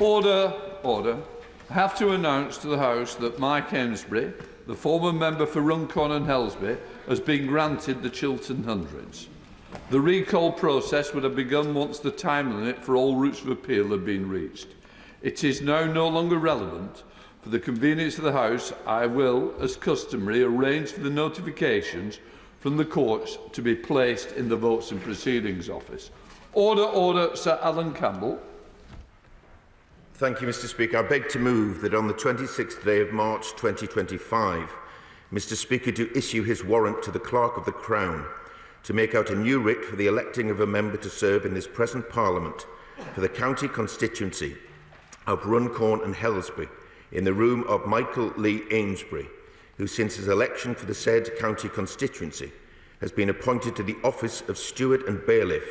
Order, order. I have to announce to the House that Mike Amesbury, the former member for Runcorn and Helsby, has been granted the Chiltern Hundreds. The recall process would have begun once the time limit for all routes of appeal had been reached. It is now no longer relevant. For the convenience of the House, I will, as customary, arrange for the notifications from the courts to be placed in the Votes and Proceedings Office. Order, order, Sir Alan Campbell. Thank you, Mr. Speaker. I beg to move that on the 26th day of March 2025, Mr. Speaker to issue his warrant to the Clerk of the Crown to make out a new writ for the electing of a member to serve in this present Parliament for the county constituency of Runcorn and Helsby in the room of Michael Lee Amesbury, who since his election for the said county constituency has been appointed to the office of Steward and Bailiff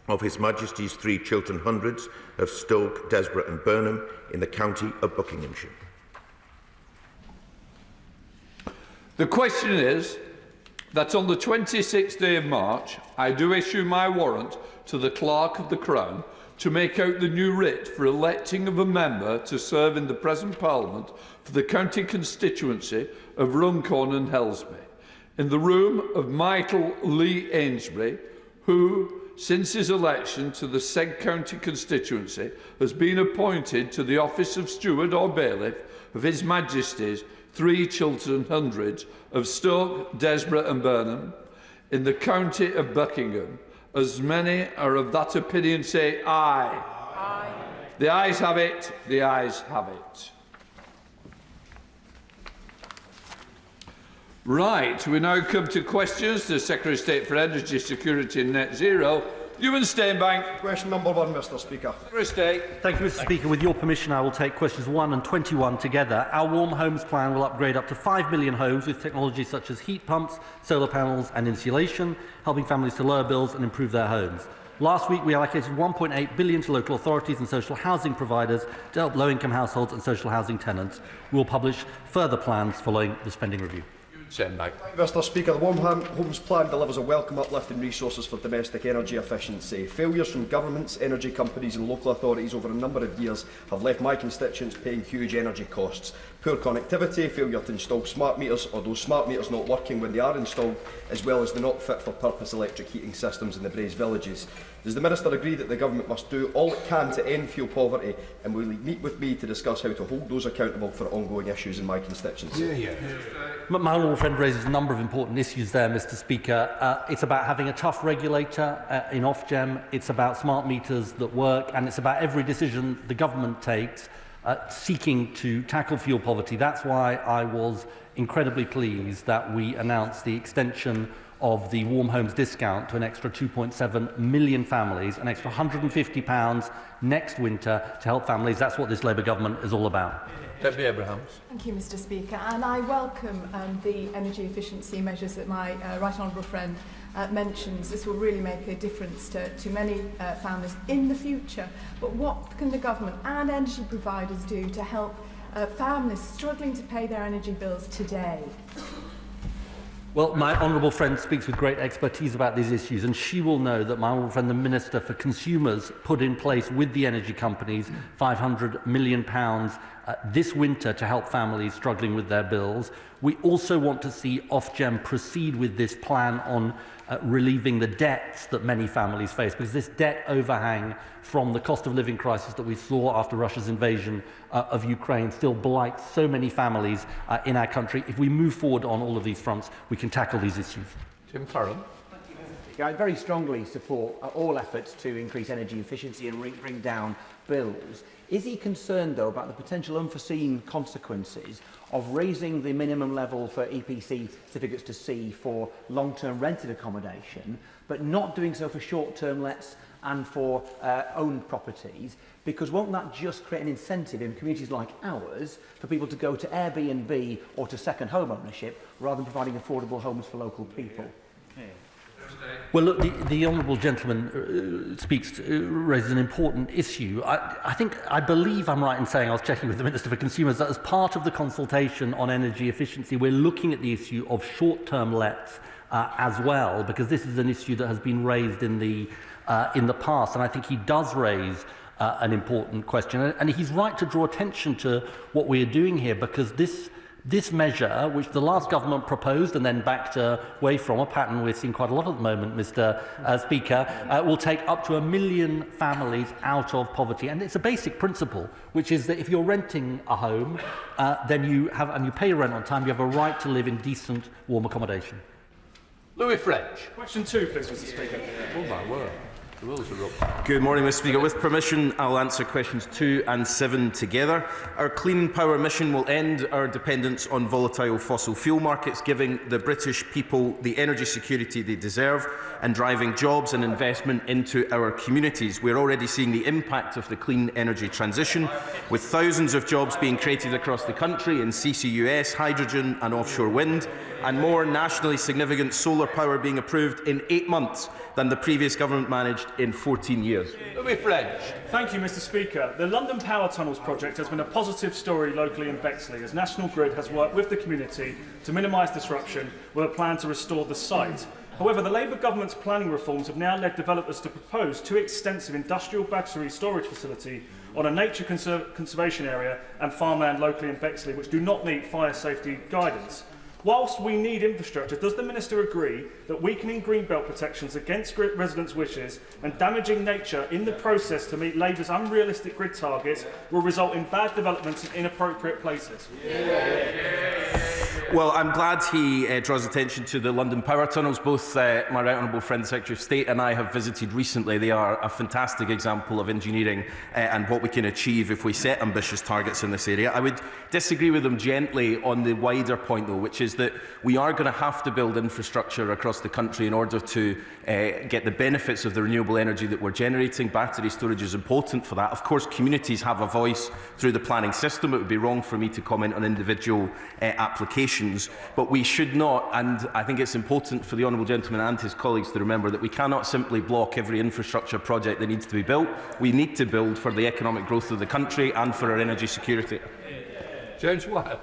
of His Majesty's 3 Chiltern Hundreds of Stoke, Desborough and Burnham in the county of Buckinghamshire. The question is that on the 26th day of March, I do issue my warrant to the Clerk of the Crown to make out the new writ for electing of a member to serve in the present Parliament for the county constituency of Runcorn and Helsby, in the room of Michael Lee Amesbury, who, since his election to the said county constituency, has been appointed to the office of Steward or Bailiff of His Majesty's 3 Chiltern Hundreds of Stoke, Desborough and Burnham in the county of Buckingham. As many are of that opinion say aye. Aye. The ayes have it. The ayes have it. Right, we now come to questions to the Secretary of State for Energy Security and Net Zero, Ewan Steinbank. Question number 1, Mr. Speaker. Secretary of State. Thank you, Mr. Speaker. With your permission, I will take questions 1 and 21 together. Our Warm Homes Plan will upgrade up to 5 million homes with technologies such as heat pumps, solar panels and insulation, helping families to lower bills and improve their homes. Last week, we allocated £1.8 billion to local authorities and social housing providers to help low-income households and social housing tenants. We will publish further plans following the spending review. Mr. Speaker, the Warm Homes Plan delivers a welcome uplift in resources for domestic energy efficiency. Failures from governments, energy companies and local authorities over a number of years have left my constituents paying huge energy costs. Poor connectivity, failure to install smart meters or those smart meters not working when they are installed, as well as the not fit for purpose electric heating systems in the Braes villages. Does the Minister agree that the Government must do all it can to end fuel poverty, and will he meet with me to discuss how to hold those accountable for ongoing issues in my constituency? My honourable friend raises a number of important issues there, Mr. Speaker. It's about having a tough regulator in Ofgem, it's about smart meters that work, and it's about every decision the Government takes seeking to tackle fuel poverty. That's why I was incredibly pleased that we announced the extension of the Warm Homes discount to an extra 2.7 million families, an extra £150 next winter to help families. That's what this Labour Government is all about. Deputy Abrahams. Thank you, Mr. Speaker. And I welcome the energy efficiency measures that my right honourable friend mentions. This will really make a difference to many families in the future. But what can the Government and energy providers do to help families struggling to pay their energy bills today? Well, my honourable friend speaks with great expertise about these issues, and she will know that my honourable friend, the Minister for Consumers, put in place with the energy companies £500 million this winter to help families struggling with their bills. We also want to see Ofgem proceed with this plan on relieving the debts that many families face, because this debt overhang from the cost of living crisis that we saw after Russia's invasion of Ukraine still blights so many families in our country. If we move forward on all of these fronts, we can tackle these issues. Tim Farron. I very strongly support all efforts to increase energy efficiency and bring down bills. Is he concerned, though, about the potential unforeseen consequences of raising the minimum level for EPC certificates to C for long-term rented accommodation, but not doing so for short-term lets and for owned properties? Because won't that just create an incentive in communities like ours for people to go to Airbnb or to second home ownership rather than providing affordable homes for local people? Well, look, the honourable gentleman raises an important issue. I believe I'm right in saying, I was checking with the Minister for Consumers, that as part of the consultation on energy efficiency, we're looking at the issue of short-term lets as well, because this is an issue that has been raised in the past, and I think he does raise an important question. And he's right to draw attention to what we are doing here, because this measure, which the last government proposed and then backed away from, a pattern we're seeing quite a lot at the moment, Mr. Speaker, will take up to 1 million families out of poverty. And it's a basic principle, which is that if you're renting a home, then you pay your rent on time, you have a right to live in decent, warm accommodation. Louis French. Question 2, please, Mr. Speaker. Oh my word. The wheels are up. Good morning, Mr. Speaker. With permission, I'll answer questions 2 and 7 together. Our clean power mission will end our dependence on volatile fossil fuel markets, giving the British people the energy security they deserve and driving jobs and investment into our communities. We're already seeing the impact of the clean energy transition, with thousands of jobs being created across the country in CCUS, hydrogen and offshore wind, and more nationally significant solar power being approved in 8 months than the previous government managed in 14 years. Louis French. Thank you, Mr. Speaker. The London Power Tunnels project has been a positive story locally in Bexley, as National Grid has worked with the community to minimise disruption with a plan to restore the site. However, the Labour government's planning reforms have now led developers to propose too extensive industrial battery storage facility on a nature conservation area and farmland locally in Bexley, which do not meet fire safety guidance. Whilst we need infrastructure, does the Minister agree that weakening greenbelt protections against residents' wishes and damaging nature in the process to meet Labour's unrealistic grid targets will result in bad developments in inappropriate places? Well, I'm glad he draws attention to the London Power Tunnels. Both my right honourable friend, the Secretary of State, and I have visited recently. They are a fantastic example of engineering and what we can achieve if we set ambitious targets in this area. I would disagree with them gently on the wider point, though, which is that we are going to have to build infrastructure across the country in order to get the benefits of the renewable energy that we're generating. Battery storage is important for that. Of course, communities have a voice through the planning system. It would be wrong for me to comment on individual applications. But we should not, and I think it's important for the honourable gentleman and his colleagues to remember that we cannot simply block every infrastructure project that needs to be built. We need to build for the economic growth of the country and for our energy security. James Wild.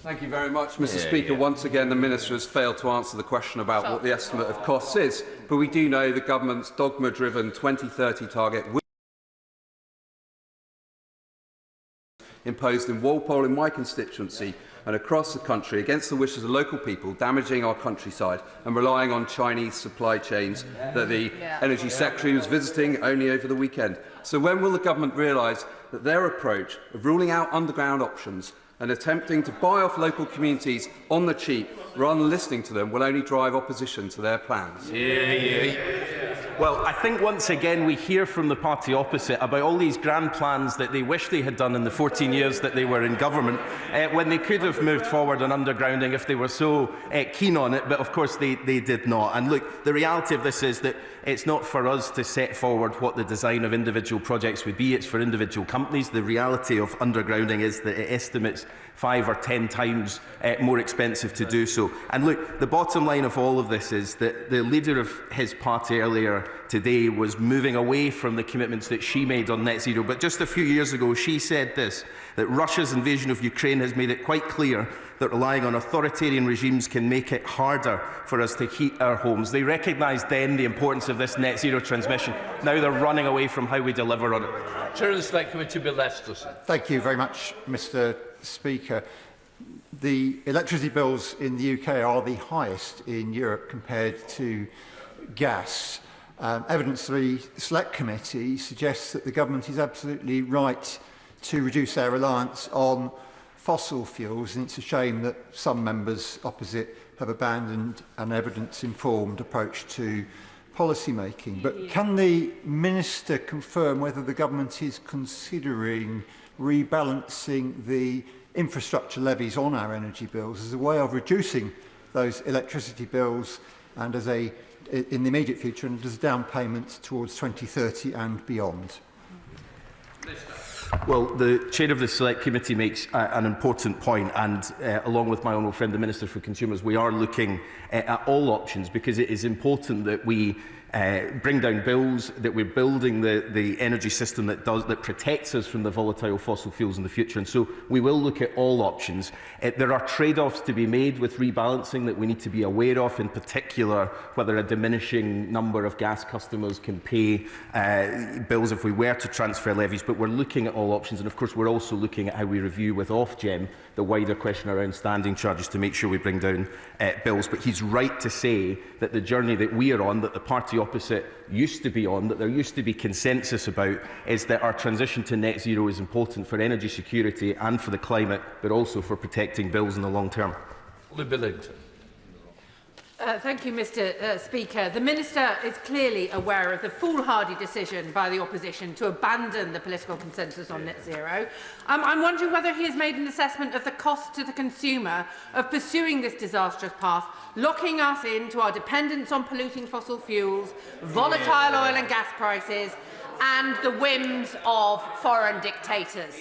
Thank you very much, Mr. Speaker. Once again, the Minister has failed to answer the question about what the estimate of costs is. But we do know the government's dogma-driven 2030 target will be imposed in Walpole, in my constituency, and across the country against the wishes of local people, damaging our countryside and relying on Chinese supply chains that the Energy Secretary was visiting only over the weekend. So when will the government realise that their approach of ruling out underground options and attempting to buy off local communities on the cheap rather than listening to them will only drive opposition to their plans? Well, I think once again we hear from the party opposite about all these grand plans that they wish they had done in the 14 years that they were in government, when they could have moved forward on undergrounding if they were so keen on it, but of course they did not. And look, the reality of this is that it's not for us to set forward what the design of individual projects would be, it's for individual companies. The reality of undergrounding is that it estimates 5 or 10 times more expensive to do so. And look, the bottom line of all of this is that the leader of his party earlier today was moving away from the commitments that she made on net zero. But just a few years ago, she said this, that Russia's invasion of Ukraine has made it quite clear that relying on authoritarian regimes can make it harder for us to heat our homes. They recognised then the importance of this net zero transmission. Now they're running away from how we deliver on it. Chair of the Select Committee, Bill Lesterson. Thank you very much, Mr. Speaker. The electricity bills in the UK are the highest in Europe compared to gas. Evidence of the Select Committee suggests that the government is absolutely right to reduce their reliance on fossil fuels, and it's a shame that some members opposite have abandoned an evidence-informed approach to policy making. But can the Minister confirm whether the government is considering rebalancing the infrastructure levies on our energy bills as a way of reducing those electricity bills and as in the immediate future and as a down payment towards 2030 and beyond? Well, the Chair of the Select Committee makes an important point, and along with my honourable friend, the Minister for Consumers, we are looking at all options, because it is important that we bring down bills, that we're building the energy system that protects us from the volatile fossil fuels in the future. And so we will look at all options. There are trade-offs to be made with rebalancing that we need to be aware of, in particular whether a diminishing number of gas customers can pay bills if we were to transfer levies. But we're looking at all options, and of course we're also looking at how we review with Ofgem the wider question around standing charges to make sure we bring down bills. But he's right to say that the journey that we are on, that the party opposite used to be on, that there used to be consensus about, is that our transition to net zero is important for energy security and for the climate, but also for protecting bills in the long term. Billington. Thank you, Mr. Speaker. The Minister is clearly aware of the foolhardy decision by the opposition to abandon the political consensus on net zero. I'm wondering whether he has made an assessment of the cost to the consumer of pursuing this disastrous path, locking us into our dependence on polluting fossil fuels, volatile oil and gas prices, and the whims of foreign dictators.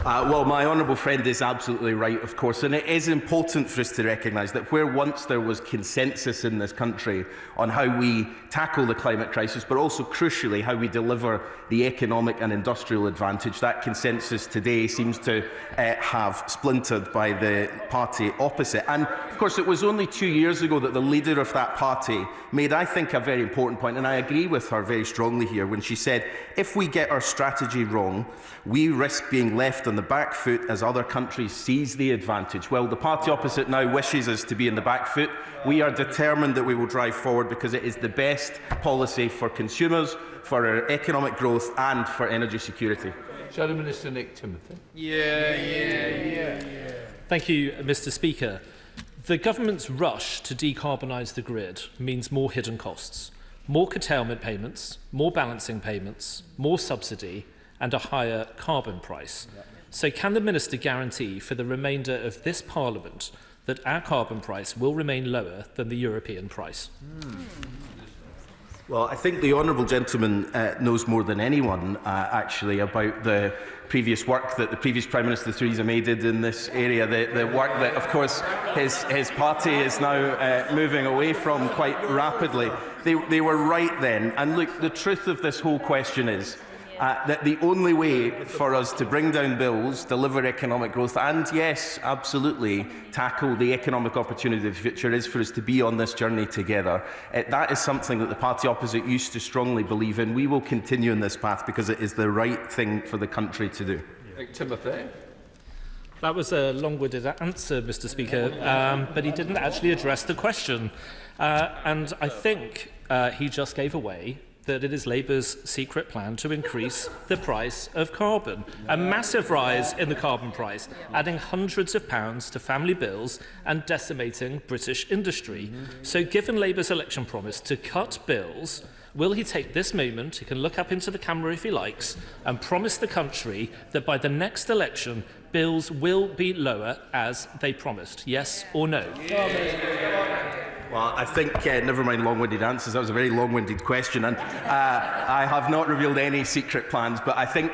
Well, my honourable friend is absolutely right, of course, and it is important for us to recognise that where once there was consensus in this country on how we tackle the climate crisis, but also crucially how we deliver the economic and industrial advantage, that consensus today seems to have splintered by the party opposite. And of course it was only 2 years ago that the leader of that party made, I think, a very important point, and I agree with her very strongly here, when she said, if we get our strategy wrong, we risk being left on the back foot as other countries seize the advantage. Well, the party opposite now wishes us to be in the back foot. We are determined that we will drive forward because it is the best policy for consumers, for our economic growth and for energy security. Shadow Minister Nick Timothy. Thank you, Mr. Speaker. The government's rush to decarbonise the grid means more hidden costs, more curtailment payments, more balancing payments, more subsidy and a higher carbon price. So can the Minister guarantee for the remainder of this Parliament that our carbon price will remain lower than the European price? Well, I think the honourable gentleman knows more than anyone, actually, about the previous work that the previous Prime Minister Theresa May did in this area, the work that, of course, his party is now moving away from quite rapidly. They were right then. And look, the truth of this whole question is that the only way for us to bring down bills, deliver economic growth and, yes, absolutely, tackle the economic opportunity of the future is for us to be on this journey together. That is something that the party opposite used to strongly believe in. We will continue in this path because it is the right thing for the country to do. Timothy. That was a long-winded answer, Mr. Speaker, but he didn't actually address the question. And I think he just gave away that it is Labour's secret plan to increase the price of carbon. A massive rise in the carbon price, adding hundreds of pounds to family bills and decimating British industry. So given Labour's election promise to cut bills, will he take this moment, he can look up into the camera if he likes, and promise the country that by the next election, bills will be lower as they promised? Yes or no? Well, I think, never mind long-winded answers, that was a very long-winded question, and I have not revealed any secret plans, but I think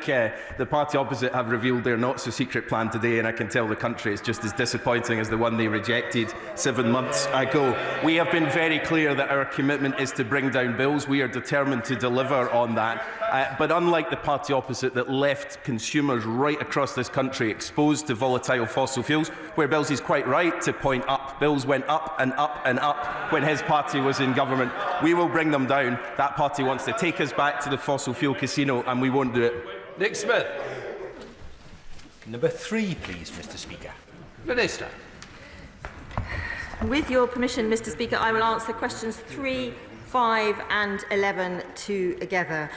the party opposite have revealed their not-so-secret plan today, and I can tell the country it's just as disappointing as the one they rejected 7 months ago. We have been very clear that our commitment is to bring down bills. We are determined to deliver on that, but unlike the party opposite that left consumers right across this country exposed to volatile fossil fuels, where Bills is quite right to point up, bills went up and up and up when his party was in government. We will bring them down. That party wants to take us back to the fossil fuel casino, and we won't do it. Nick Smith. Number 3, please, Mr. Speaker. Minister. With your permission, Mr. Speaker, I will answer questions 3, 5 and 11 together.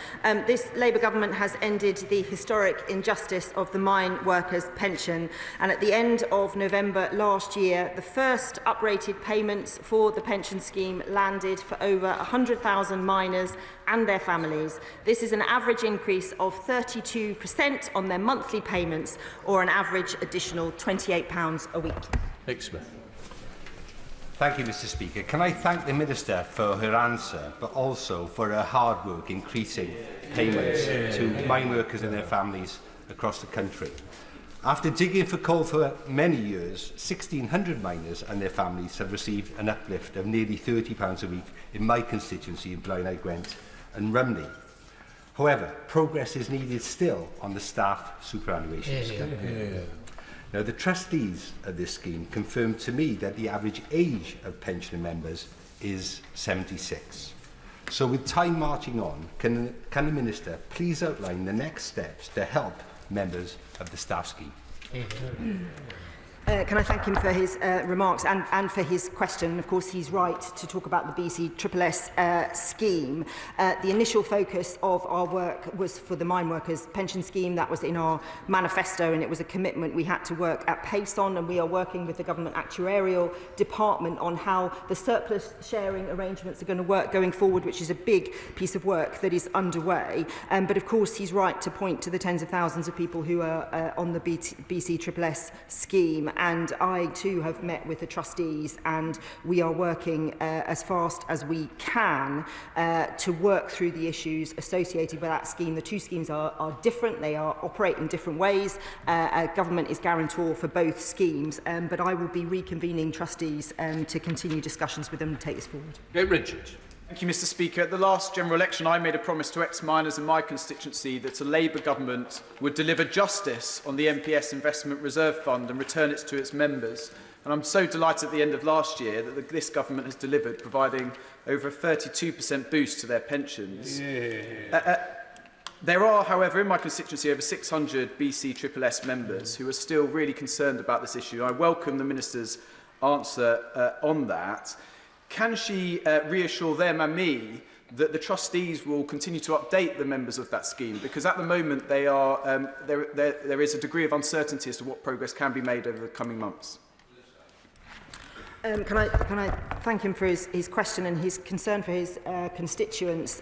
This Labour government has ended the historic injustice of the mine workers' pension, and at the end of November last year, the first uprated payments for the pension scheme landed for over 100,000 miners and their families. This is an average increase of 32% on their monthly payments, or an average additional £28 a week. Nick Smith. Thank you, Mr. Speaker. Can I thank the Minister for her answer, but also for her hard work increasing payments to mine workers and their families across the country. After digging for coal for many years, 1,600 miners and their families have received an uplift of nearly £30 a week in my constituency in Blaenau Gwent and Rumney. However, progress is needed still on the staff superannuation scheme. Now, the trustees of this scheme confirmed to me that the average age of pensioner members is 76. So with time marching on, can the Minister please outline the next steps to help members of the staff scheme? Can I thank him for his remarks and for his question? Of course, he's right to talk about the BC scheme. The initial focus of our work was for the mine workers pension scheme. That was in our manifesto, and it was a commitment we had to work at pace on, and we are working with the Government Actuarial Department on how the surplus sharing arrangements are going to work going forward, which is a big piece of work that is underway. But of course, he's right to point to the tens of thousands of people who are on the BC scheme. And I too have met with the trustees, and we are working as fast as we can to work through the issues associated with that scheme. The two schemes are different, they operate in different ways. Government is guarantor for both schemes, but I will be reconvening trustees to continue discussions with them to take this forward. Okay, Richard. Thank you, Mr. Speaker. At the last general election, I made a promise to ex-miners in my constituency that a Labour government would deliver justice on the MPS Investment Reserve Fund and return it to its members. And I'm so delighted at the end of last year that this government has delivered, providing over a 32% boost to their pensions. There are, however, in my constituency over 600 BCSSS members who are still really concerned about this issue. I welcome the Minister's answer on that. Can she reassure them and me that the trustees will continue to update the members of that scheme? Because at the moment they are, there is a degree of uncertainty as to what progress can be made over the coming months. Can I thank him for his question and his concern for his constituents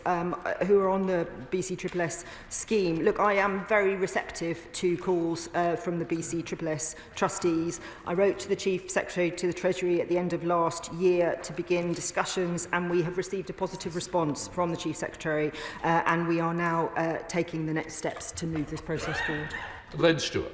who are on the BCSSS scheme. Look, I am very receptive to calls from the BCSSS trustees. I wrote to the Chief Secretary to the Treasury at the end of last year to begin discussions, and we have received a positive response from the Chief Secretary, and we are now taking the next steps to move this process forward. Len Stewart.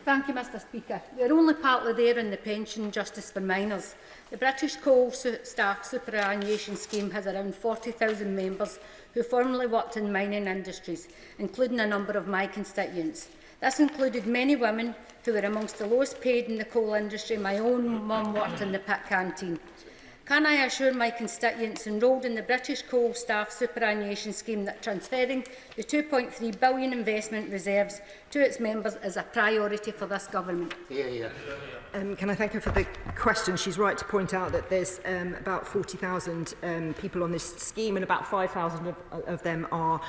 Thank you, Mr. Speaker. We're only partly there in the pension justice for miners. The British Coal Staff Superannuation Scheme has around 40,000 members who formerly worked in mining industries, including a number of my constituents. This included many women who were amongst the lowest paid in the coal industry. My own mum worked in the pit canteen. Can I assure my constituents enrolled in the British Coal Staff Superannuation Scheme that transferring the £2.3 billion investment reserves to its members is a priority for this government? Can I thank her for the question? She's right to point out that there's about 40,000 people on this scheme, and about 5,000 of them are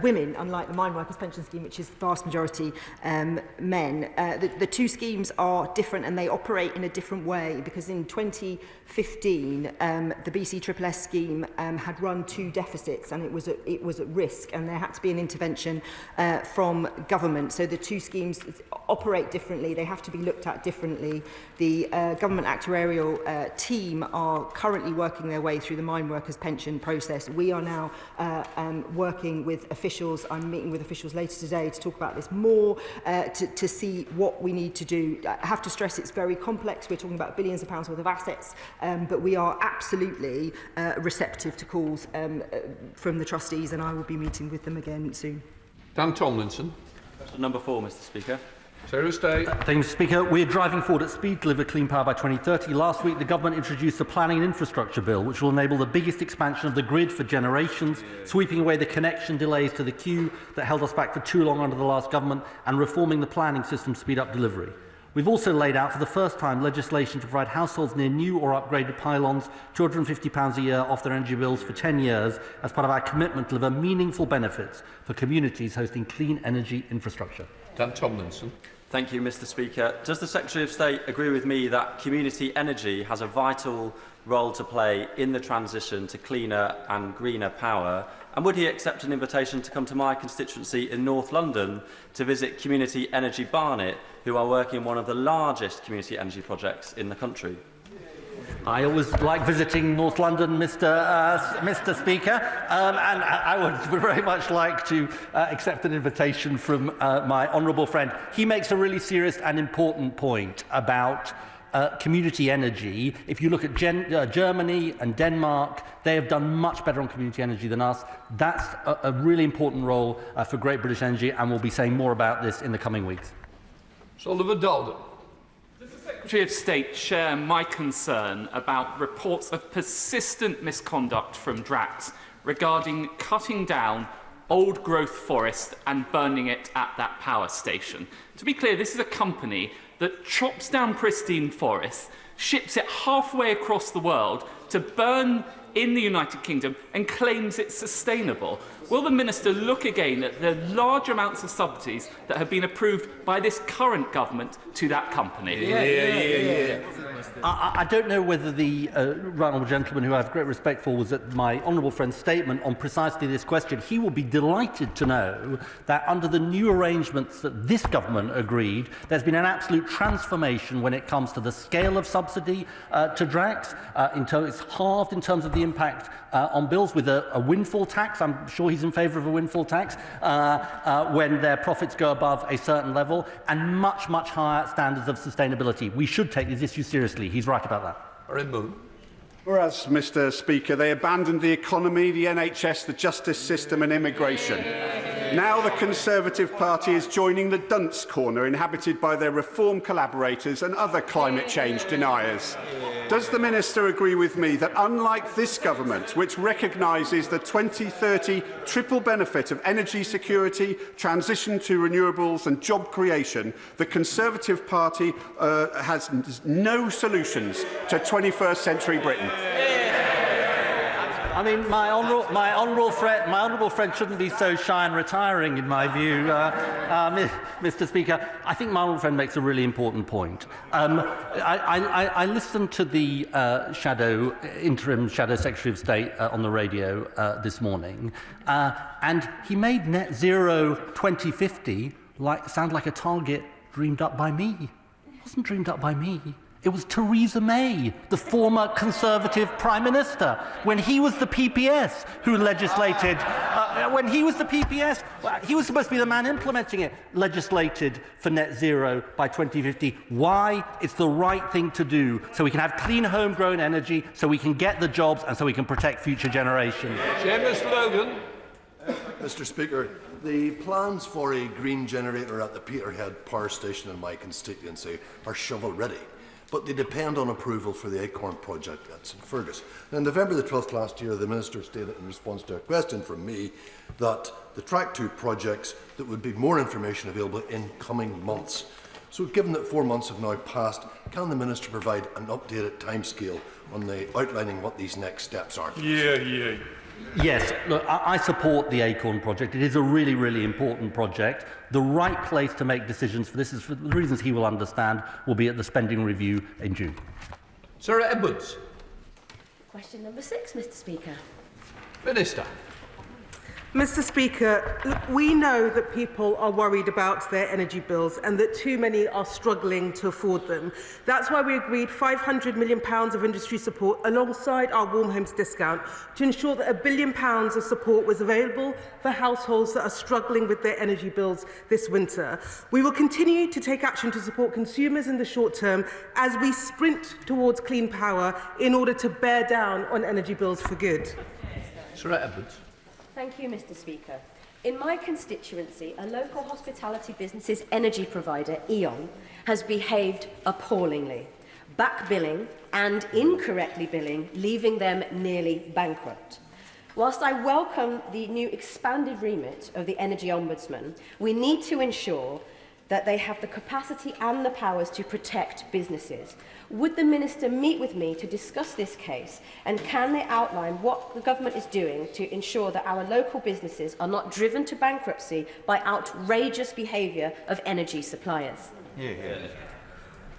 women, unlike the mine workers pension scheme, which is the vast majority men. The two schemes are different, and they operate in a different way, because in 2015 the BCSSS scheme had run two deficits, and it was at risk, and there had to be an intervention from government. So the two schemes operate differently, they have to be looked at differently. The Government Actuarial team are currently working their way through the mine workers pension process. We are now working with officials. I'm meeting with officials later today to talk about this more, to see what we need to do. I have to stress it's very complex. We're talking about billions of pounds worth of assets, but we are absolutely receptive to calls from the trustees, and I will be meeting with them again soon. Dan Tomlinson. Question number 4, Mr. Speaker. Thank you, Mr. Speaker. We're driving forward at speed to deliver clean power by 2030. Last week, the government introduced a planning and infrastructure bill, which will enable the biggest expansion of the grid for generations, sweeping away the connection delays to the queue that held us back for too long under the last government, and reforming the planning system to speed up delivery. We've also laid out for the first time legislation to provide households near new or upgraded pylons £250 a year off their energy bills for 10 years as part of our commitment to deliver meaningful benefits for communities hosting clean energy infrastructure. Dan Tomlinson. Thank you, Mr. Speaker. Does the Secretary of State agree with me that community energy has a vital role to play in the transition to cleaner and greener power? And would he accept an invitation to come to my constituency in North London to visit Community Energy Barnet, who are working on one of the largest community energy projects in the country? I always like visiting North London, Mr. Speaker, and I would very much like to accept an invitation from my honourable friend. He makes a really serious and important point about community energy. If you look at Germany and Denmark, they have done much better on community energy than us. That's a really important role for Great British Energy, and we'll be saying more about this in the coming weeks. Sullivan Dalden. Does the Secretary of State share my concern about reports of persistent misconduct from Drax regarding cutting down old-growth forest and burning it at that power station? To be clear, this is a company that chops down pristine forests, ships it halfway across the world to burn in the United Kingdom and claims it's sustainable. Will the Minister look again at the large amounts of subsidies that have been approved by this current government to that company? I don't know whether the right honourable gentleman, who I have great respect for, was at my honourable friend's statement on precisely this question. He will be delighted to know that under the new arrangements that this government agreed, there's been an absolute transformation when it comes to the scale of subsidy to Drax. It's halved in terms of the impact on bills, with a windfall tax. I'm sure he's in favour of a windfall tax when their profits go above a certain level, and much, much higher standards of sustainability. We should take these issues seriously. He's right about that. Whereas, Mr. Speaker, they abandoned the economy, the NHS, the justice system and immigration. Now the Conservative Party is joining the dunce corner inhabited by their reform collaborators and other climate change deniers. Does the Minister agree with me that, unlike this government, which recognises the 2030 triple benefit of energy security, transition to renewables and job creation, the Conservative Party has no solutions to 21st century Britain? I mean, my honourable friend shouldn't be so shy and retiring, in my view, Mr. Speaker. I think my honourable friend makes a really important point. I listened to the interim Shadow Secretary of State on the radio this morning, and he made net zero 2050 sound like a target dreamed up by me. It wasn't dreamed up by me. It was Theresa May, the former Conservative Prime Minister, when he was the PPS who legislated, when he was the PPS, he was supposed to be the man implementing it, legislated for net zero by 2050. Why? It's the right thing to do, so we can have clean homegrown energy, so we can get the jobs, and so we can protect future generations. Seamus Logan. Mr. Speaker, the plans for a green generator at the Peterhead power station in my constituency are shovel-ready, but they depend on approval for the Acorn project at St Fergus. On November the 12th last year, the Minister stated in response to a question from me that the Track 2 projects, that would be more information available in coming months. So given that 4 months have now passed, can the Minister provide an updated timescale on outlining what these next steps are? Yes, look, I support the Acorn project. It is a really, really important project. The right place to make decisions for this, is for the reasons he will understand, will be at the spending review in June. Sarah Edwards. Question number 6, Mr. Speaker. Minister. Mr. Speaker, we know that people are worried about their energy bills and that too many are struggling to afford them. That's why we agreed £500 million of industry support alongside our Warm Homes discount to ensure that £1 billion of support was available for households that are struggling with their energy bills this winter. We will continue to take action to support consumers in the short term as we sprint towards clean power in order to bear down on energy bills for good. Sarah Edwards. Thank you, Mr. Speaker. In my constituency, a local hospitality business's energy provider, E.ON, has behaved appallingly, back-billing and incorrectly billing, leaving them nearly bankrupt. Whilst I welcome the new expanded remit of the Energy Ombudsman, we need to ensure that they have the capacity and the powers to protect businesses. Would the Minister meet with me to discuss this case, and can they outline what the government is doing to ensure that our local businesses are not driven to bankruptcy by outrageous behaviour of energy suppliers?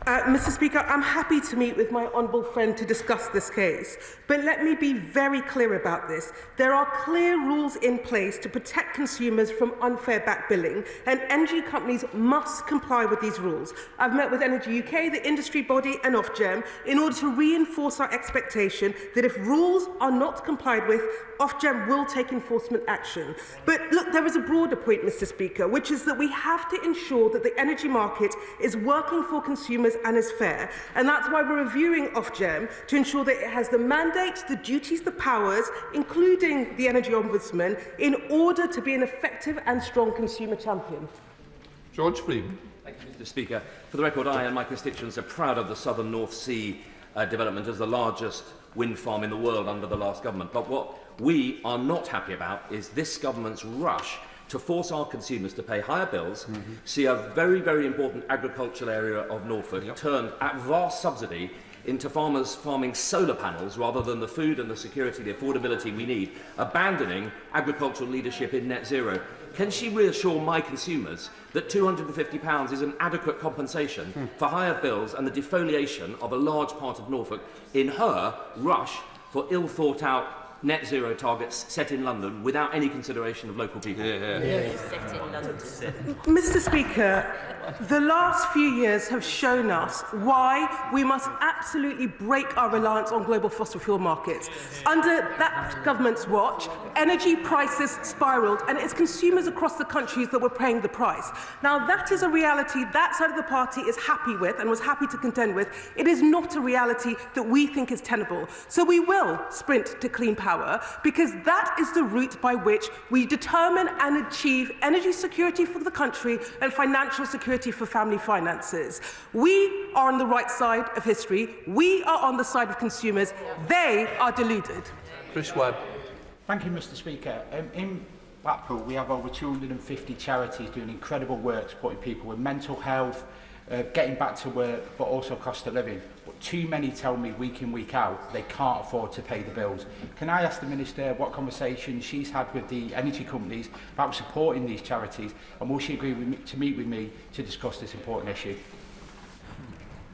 Mr. Speaker, I'm happy to meet with my honourable friend to discuss this case, but let me be very clear about this. There are clear rules in place to protect consumers from unfair back billing, and energy companies must comply with these rules. I've met with Energy UK, the industry body, and Ofgem in order to reinforce our expectation that if rules are not complied with, Ofgem will take enforcement action. But look, there is a broader point, Mr. Speaker, which is that we have to ensure that the energy market is working for consumers and is fair. And that's why we're reviewing Ofgem to ensure that it has the mandate, the duties, the powers, including the Energy Ombudsman, in order to be an effective and strong consumer champion. George Freeman. Thank you, Mr. Speaker. For the record, I and my constituents are proud of the Southern North Sea development as the largest wind farm in the world under the last government. But what we are not happy about is this government's rush to force our consumers to pay higher bills, see a very, very important agricultural area of Norfolk turned at vast subsidy into farmers farming solar panels rather than the food and the security, the affordability we need, abandoning agricultural leadership in net zero. Can she reassure my consumers that £250 is an adequate compensation for higher bills and the defoliation of a large part of Norfolk in her rush for ill-thought-out net zero targets set in London without any consideration of local people? Mr. Speaker, the last few years have shown us why we must absolutely break our reliance on global fossil fuel markets. Under that government's watch, energy prices spiralled, and it's consumers across the countries that were paying the price. Now, that is a reality that side of the party is happy with and was happy to contend with. It is not a reality that we think is tenable. So we will sprint to clean power, because that is the route by which we determine and achieve energy security for the country and financial security for family finances. We are on the right side of history. We are on the side of consumers. They are deluded. Chris Webb. Thank you, Mr. Speaker. In Blackpool, we have over 250 charities doing incredible work supporting people with mental health, getting back to work, but also cost of living. But too many tell me week in, week out, they can't afford to pay the bills. Can I ask the Minister what conversations she's had with the energy companies about supporting these charities, and will she agree with me, to meet with me to discuss this important issue?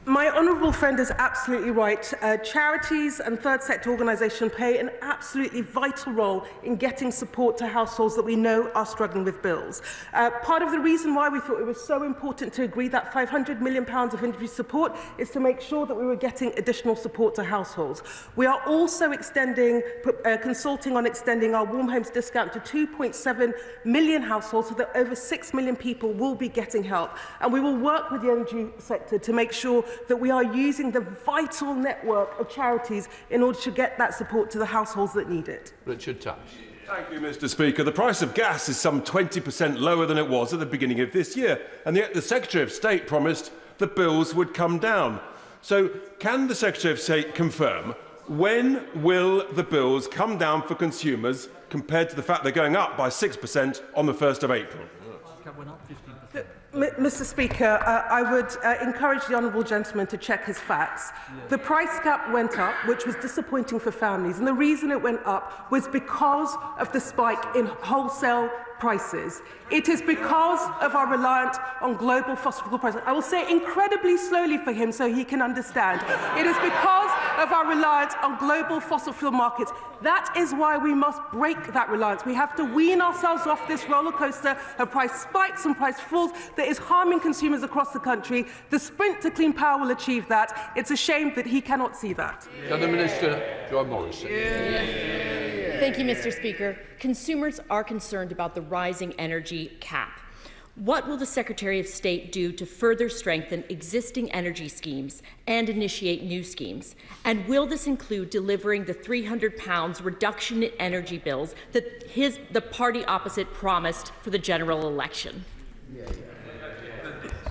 My honourable friend is absolutely right. Charities and third sector organisations play an absolutely vital role in getting support to households that we know are struggling with bills. Part of the reason why we thought it was so important to agree that £500 million of industry support is to make sure that we were getting additional support to households. We are also consulting on extending our warm homes discount to 2.7 million households, so that over 6 million people will be getting help. And we will work with the energy sector to make sure that we are using the vital network of charities in order to get that support to the households that need it. Richard Tash. Thank you, Mr. Speaker. The price of gas is some 20% lower than it was at the beginning of this year, and yet the Secretary of State promised the bills would come down. So can the Secretary of State confirm when will the bills come down for consumers compared to the fact they're going up by 6% on the 1st of April? Mr. Speaker, I would encourage the honourable gentleman to check his facts. The price cap went up, which was disappointing for families, and the reason it went up was because of the spike in wholesale prices. It is because of our reliance on global fossil fuel prices. I will say it incredibly slowly for him so he can understand. It is because of our reliance on global fossil fuel markets. That is why we must break that reliance. We have to wean ourselves off this roller coaster of price spikes and price falls that is harming consumers across the country. The sprint to clean power will achieve that. It's a shame that he cannot see that. The Minister, John Morrison. Thank you, Mr. Speaker. Consumers are concerned about the rising energy cap. What will the Secretary of State do to further strengthen existing energy schemes and initiate new schemes? And will this include delivering the £300 reduction in energy bills that the party opposite promised for the general election?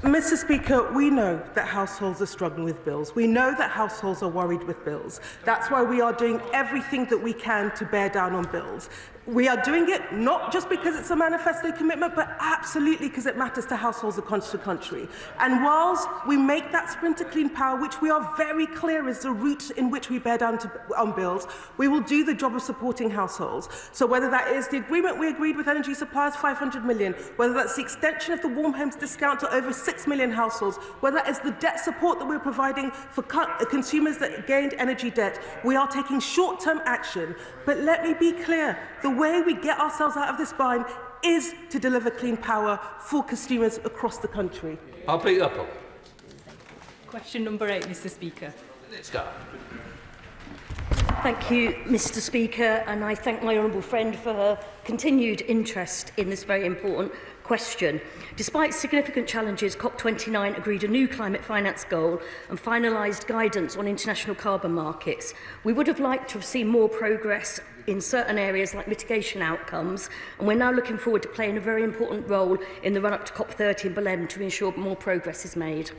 Mr. Speaker, we know that households are struggling with bills. We know that households are worried with bills. That's why we are doing everything that we can to bear down on bills. We are doing it not just because it's a manifesto commitment, but absolutely because it matters to households across the country. And whilst we make that sprint to clean power, which we are very clear is the route in which we bear down on bills, we will do the job of supporting households. So whether that is the agreement we agreed with energy suppliers, 500 million, whether that's the extension of the warm homes discount to over 6 million households, whether that is the debt support that we're providing for consumers that gained energy debt, we are taking short-term action. But let me be clear, the way we get ourselves out of this bind is to deliver clean power for consumers across the country. I'll pick that up. Question number 8, Mr. Speaker. Let's go. Thank you, Mr. Speaker, and I thank my honourable friend for her continued interest in this very important question. Despite significant challenges, COP29 agreed a new climate finance goal and finalised guidance on international carbon markets. We would have liked to have seen more progress in certain areas like mitigation outcomes, and we're now looking forward to playing a very important role in the run-up to COP30 in Belém to ensure more progress is made.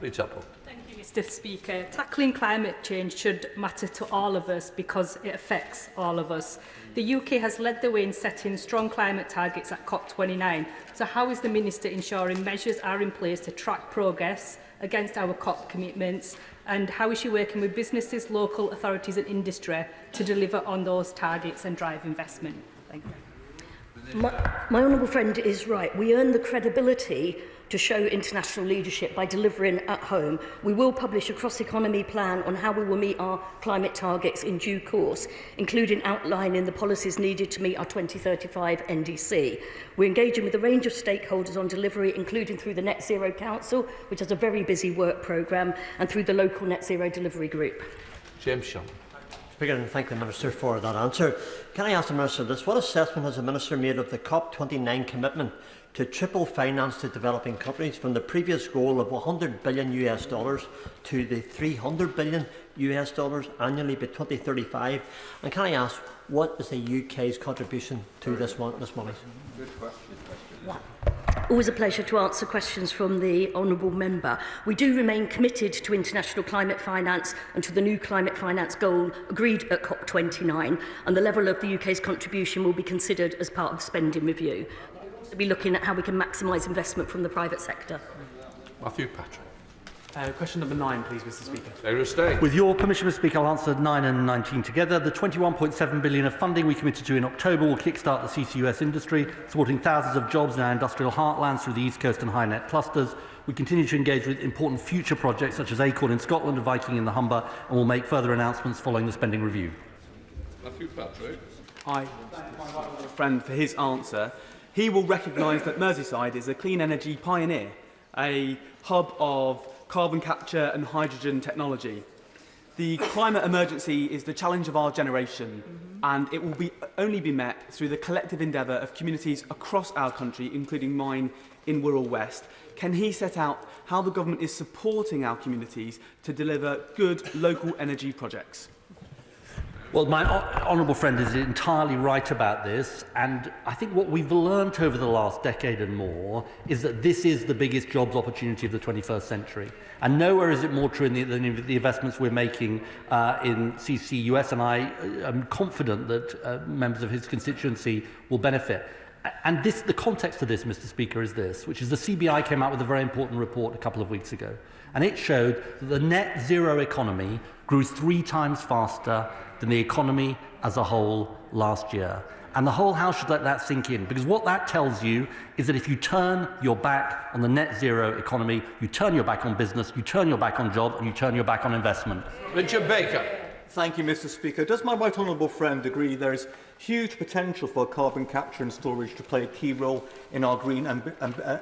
Mr. Speaker, tackling climate change should matter to all of us because it affects all of us. The UK has led the way in setting strong climate targets at COP29. So how is the Minister ensuring measures are in place to track progress against our COP commitments? And how is she working with businesses, local authorities and industry to deliver on those targets and drive investment? Thank you. My honourable friend is right. We earn the credibility to show international leadership by delivering at home. We will publish a cross-economy plan on how we will meet our climate targets in due course, including outlining the policies needed to meet our 2035 NDC. We're engaging with a range of stakeholders on delivery, including through the Net Zero Council, which has a very busy work programme, and through the local Net Zero Delivery Group. James Shaw. Speaker, and thank the Minister for that answer. Can I ask the Minister this? What assessment has the Minister made of the COP29 commitment to triple finance to developing countries from the previous goal of $100 billion to the $300 billion annually by 2035? And can I ask, what is the UK's contribution to this money? Good question. Always a pleasure to answer questions from the honourable member. We do remain committed to international climate finance and to the new climate finance goal agreed at COP29, and the level of the UK's contribution will be considered as part of the spending review. We'll be looking at how we can maximise investment from the private sector. Matthew Patrick. Question number 9, please, Mr. Speaker. With your permission, Mr. Speaker, I'll answer 9 and 19 together. The $21.7 billion of funding we committed to in October will kickstart the CCUS industry, supporting thousands of jobs in our industrial heartlands through the East Coast and High Net clusters. We continue to engage with important future projects such as Acorn in Scotland and Viking in the Humber, and will make further announcements following the spending review. Matthew Patrick. I thank my friend for his answer. He will recognise that Merseyside is a clean energy pioneer, a hub of carbon capture and hydrogen technology. The climate emergency is the challenge of our generation, and it will only be met through the collective endeavour of communities across our country, including mine in Wirral West. Can he set out how the government is supporting our communities to deliver good local energy projects? Well, my honourable friend is entirely right about this, and I think what we've learnt over the last decade and more is that this is the biggest jobs opportunity of the 21st century. And nowhere is it more true than in the investments we're making in CCUS, and I am confident that members of his constituency will benefit. And the context of this, Mr. Speaker, is this, which is the CBI came out with a very important report a couple of weeks ago, and it showed that the net zero economy grew 3 times faster than the economy as a whole last year. And the whole House should let that sink in, because what that tells you is that if you turn your back on the net zero economy, you turn your back on business, you turn your back on jobs, and you turn your back on investment. Richard Baker. Thank you, Mr. Speaker. Does my right honourable friend agree there is huge potential for carbon capture and storage to play a key role in our green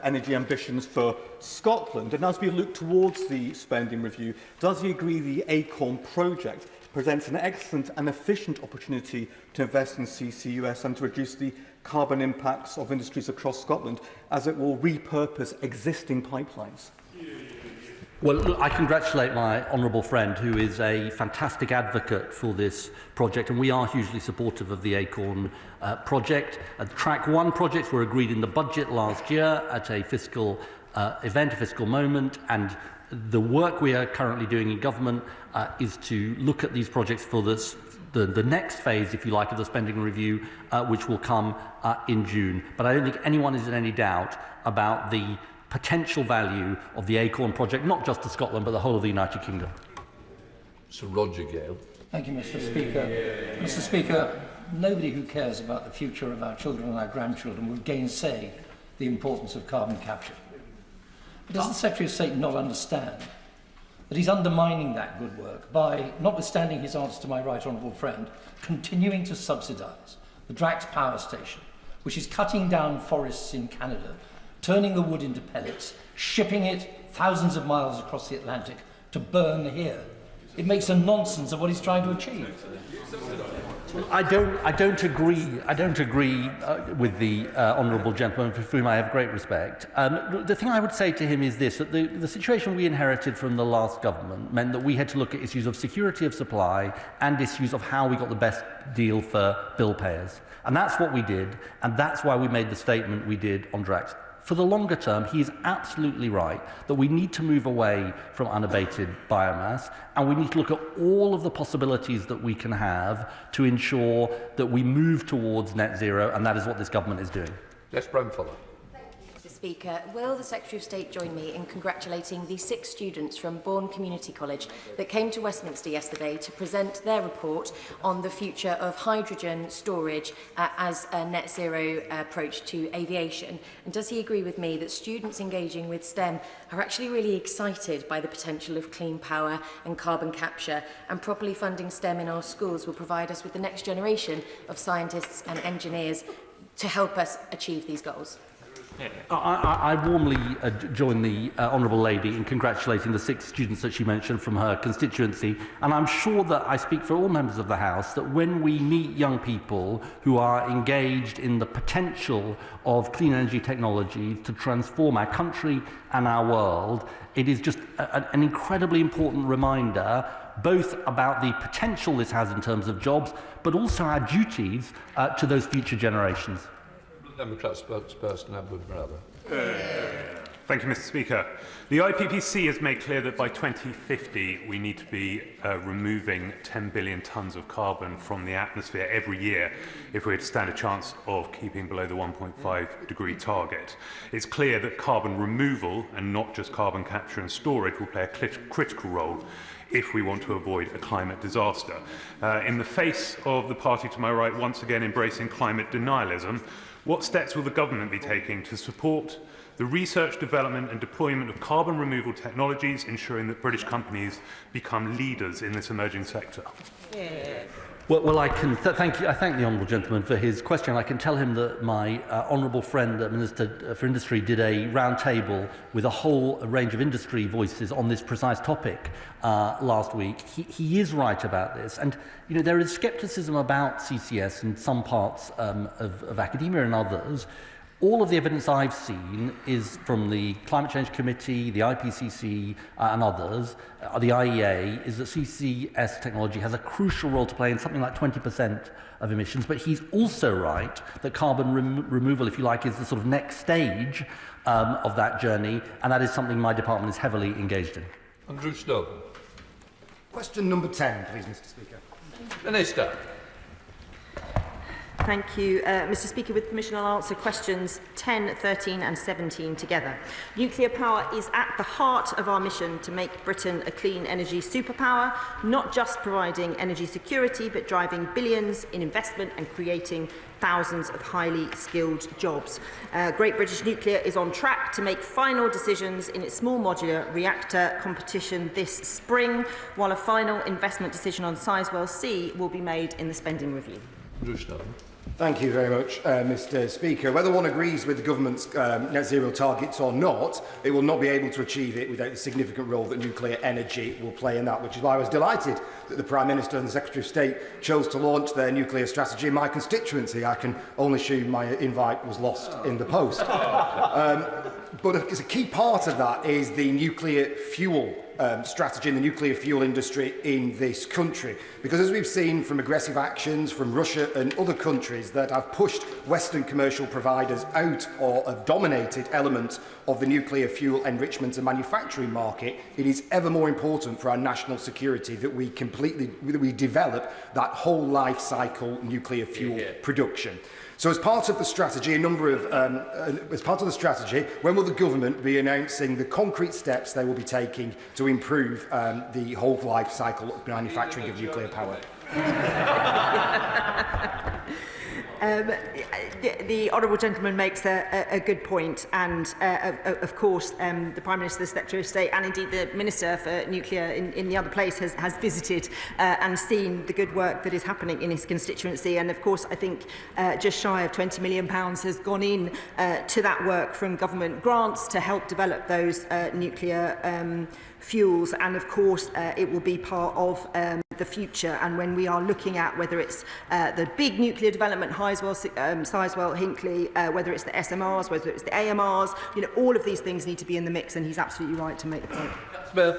energy ambitions for Scotland? And as we look towards the spending review, does he agree the Acorn project presents an excellent and efficient opportunity to invest in CCUS and to reduce the carbon impacts of industries across Scotland, as it will repurpose existing pipelines? Well, look, I congratulate my honourable friend, who is a fantastic advocate for this project, and we are hugely supportive of the Acorn project. Track 1 projects were agreed in the budget last year at a fiscal event, a fiscal moment, and the work we are currently doing in government is to look at these projects for the next phase, if you like, of the spending review, which will come in June. But I don't think anyone is in any doubt about the potential value of the Acorn project, not just to Scotland, but the whole of the United Kingdom. Sir Roger Gale. Thank you, Mr. Speaker. Mr. Speaker, nobody who cares about the future of our children and our grandchildren would gainsay the importance of carbon capture. But does the Secretary of State not understand that he's undermining that good work by, notwithstanding his answer to my right honourable friend, continuing to subsidise the Drax power station, which is cutting down forests in Canada, turning the wood into pellets, shipping it thousands of miles across the Atlantic to burn here? It makes a nonsense of what he's trying to achieve. I don't agree with the honourable gentleman, for whom I have great respect. The thing I would say to him is this, that the situation we inherited from the last government meant that we had to look at issues of security of supply and issues of how we got the best deal for bill payers. And that's what we did, and that's why we made the statement we did on Drax. For the longer term, he is absolutely right that we need to move away from unabated biomass, and we need to look at all of the possibilities that we can have to ensure that we move towards net zero, and that is what this government is doing. Yes, Brownfellow. Mr. Speaker, will the Secretary of State join me in congratulating the 6 students from Bourne Community College that came to Westminster yesterday to present their report on the future of hydrogen storage as a net zero approach to aviation? And does he agree with me that students engaging with STEM are actually really excited by the potential of clean power and carbon capture, and properly funding STEM in our schools will provide us with the next generation of scientists and engineers to help us achieve these goals? I warmly join the Honourable Lady in congratulating the 6 students that she mentioned from her constituency, and I'm sure that I speak for all members of the House that when we meet young people who are engaged in the potential of clean energy technology to transform our country and our world, it is just an incredibly important reminder both about the potential this has in terms of jobs, but also our duties to those future generations. Democrat spokesperson Edward Brother. Thank you, Mr. Speaker. The IPPC has made clear that by 2050 we need to be removing 10 billion tonnes of carbon from the atmosphere every year if we're to stand a chance of keeping below the 1.5 degree target. It's clear that carbon removal, and not just carbon capture and storage, will play a critical role if we want to avoid a climate disaster. In the face of the party to my right once again embracing climate denialism, what steps will the government be taking to support the research, development and deployment of carbon removal technologies, ensuring that British companies become leaders in this emerging sector? Well, I can thank the honourable gentleman for his question. I can tell him that my honourable friend, the Minister for Industry, did a round table with a whole range of industry voices on this precise topic last week. He is right about this, and you know there is scepticism about CCS in some parts of academia and others. All of the evidence I've seen is from the Climate Change Committee, the IPCC and others, the IEA, is that CCS technology has a crucial role to play in something like 20% of emissions, but he's also right that carbon removal, if you like, is the sort of next stage of that journey, and that is something my department is heavily engaged in. Andrew Snowden. Question number 10, please, Mr. Speaker. Minister. Thank you, Mr. Speaker. With permission, I'll answer questions 10, 13 and 17 together. Nuclear power is at the heart of our mission to make Britain a clean energy superpower, not just providing energy security, but driving billions in investment and creating thousands of highly skilled jobs. Great British Nuclear is on track to make final decisions in its small modular reactor competition this spring, while a final investment decision on Sizewell C will be made in the spending review. Thank you very much, Mr. Speaker. Whether one agrees with the government's net zero targets or not, it will not be able to achieve it without the significant role that nuclear energy will play in that, which is why I was delighted that the Prime Minister and the Secretary of State chose to launch their nuclear strategy in my constituency. I can only assume my invite was lost in the post. But a key part of that is the nuclear fuel strategy in the nuclear fuel industry in this country. Because as we've seen from aggressive actions from Russia and other countries that have pushed Western commercial providers out or have dominated elements of the nuclear fuel enrichment and manufacturing market, it is ever more important for our national security that we develop that whole life cycle nuclear fuel production. So as part of the strategy, when will the government be announcing the concrete steps they will be taking to improve the whole life cycle of manufacturing of nuclear power? The honourable gentleman makes a good point, and of course the Prime Minister, the Secretary of State, and indeed the Minister for Nuclear in the other place has visited and seen the good work that is happening in his constituency. And of course I think just shy of £20 million has gone in to that work from government grants to help develop those nuclear fuels, and of course it will be part of the future. And when we are looking at whether it's the big nuclear development, Sizewell, Hinkley, whether it's the SMRs, whether it's the AMRs, all of these things need to be in the mix, and he's absolutely right to make the point. Smith.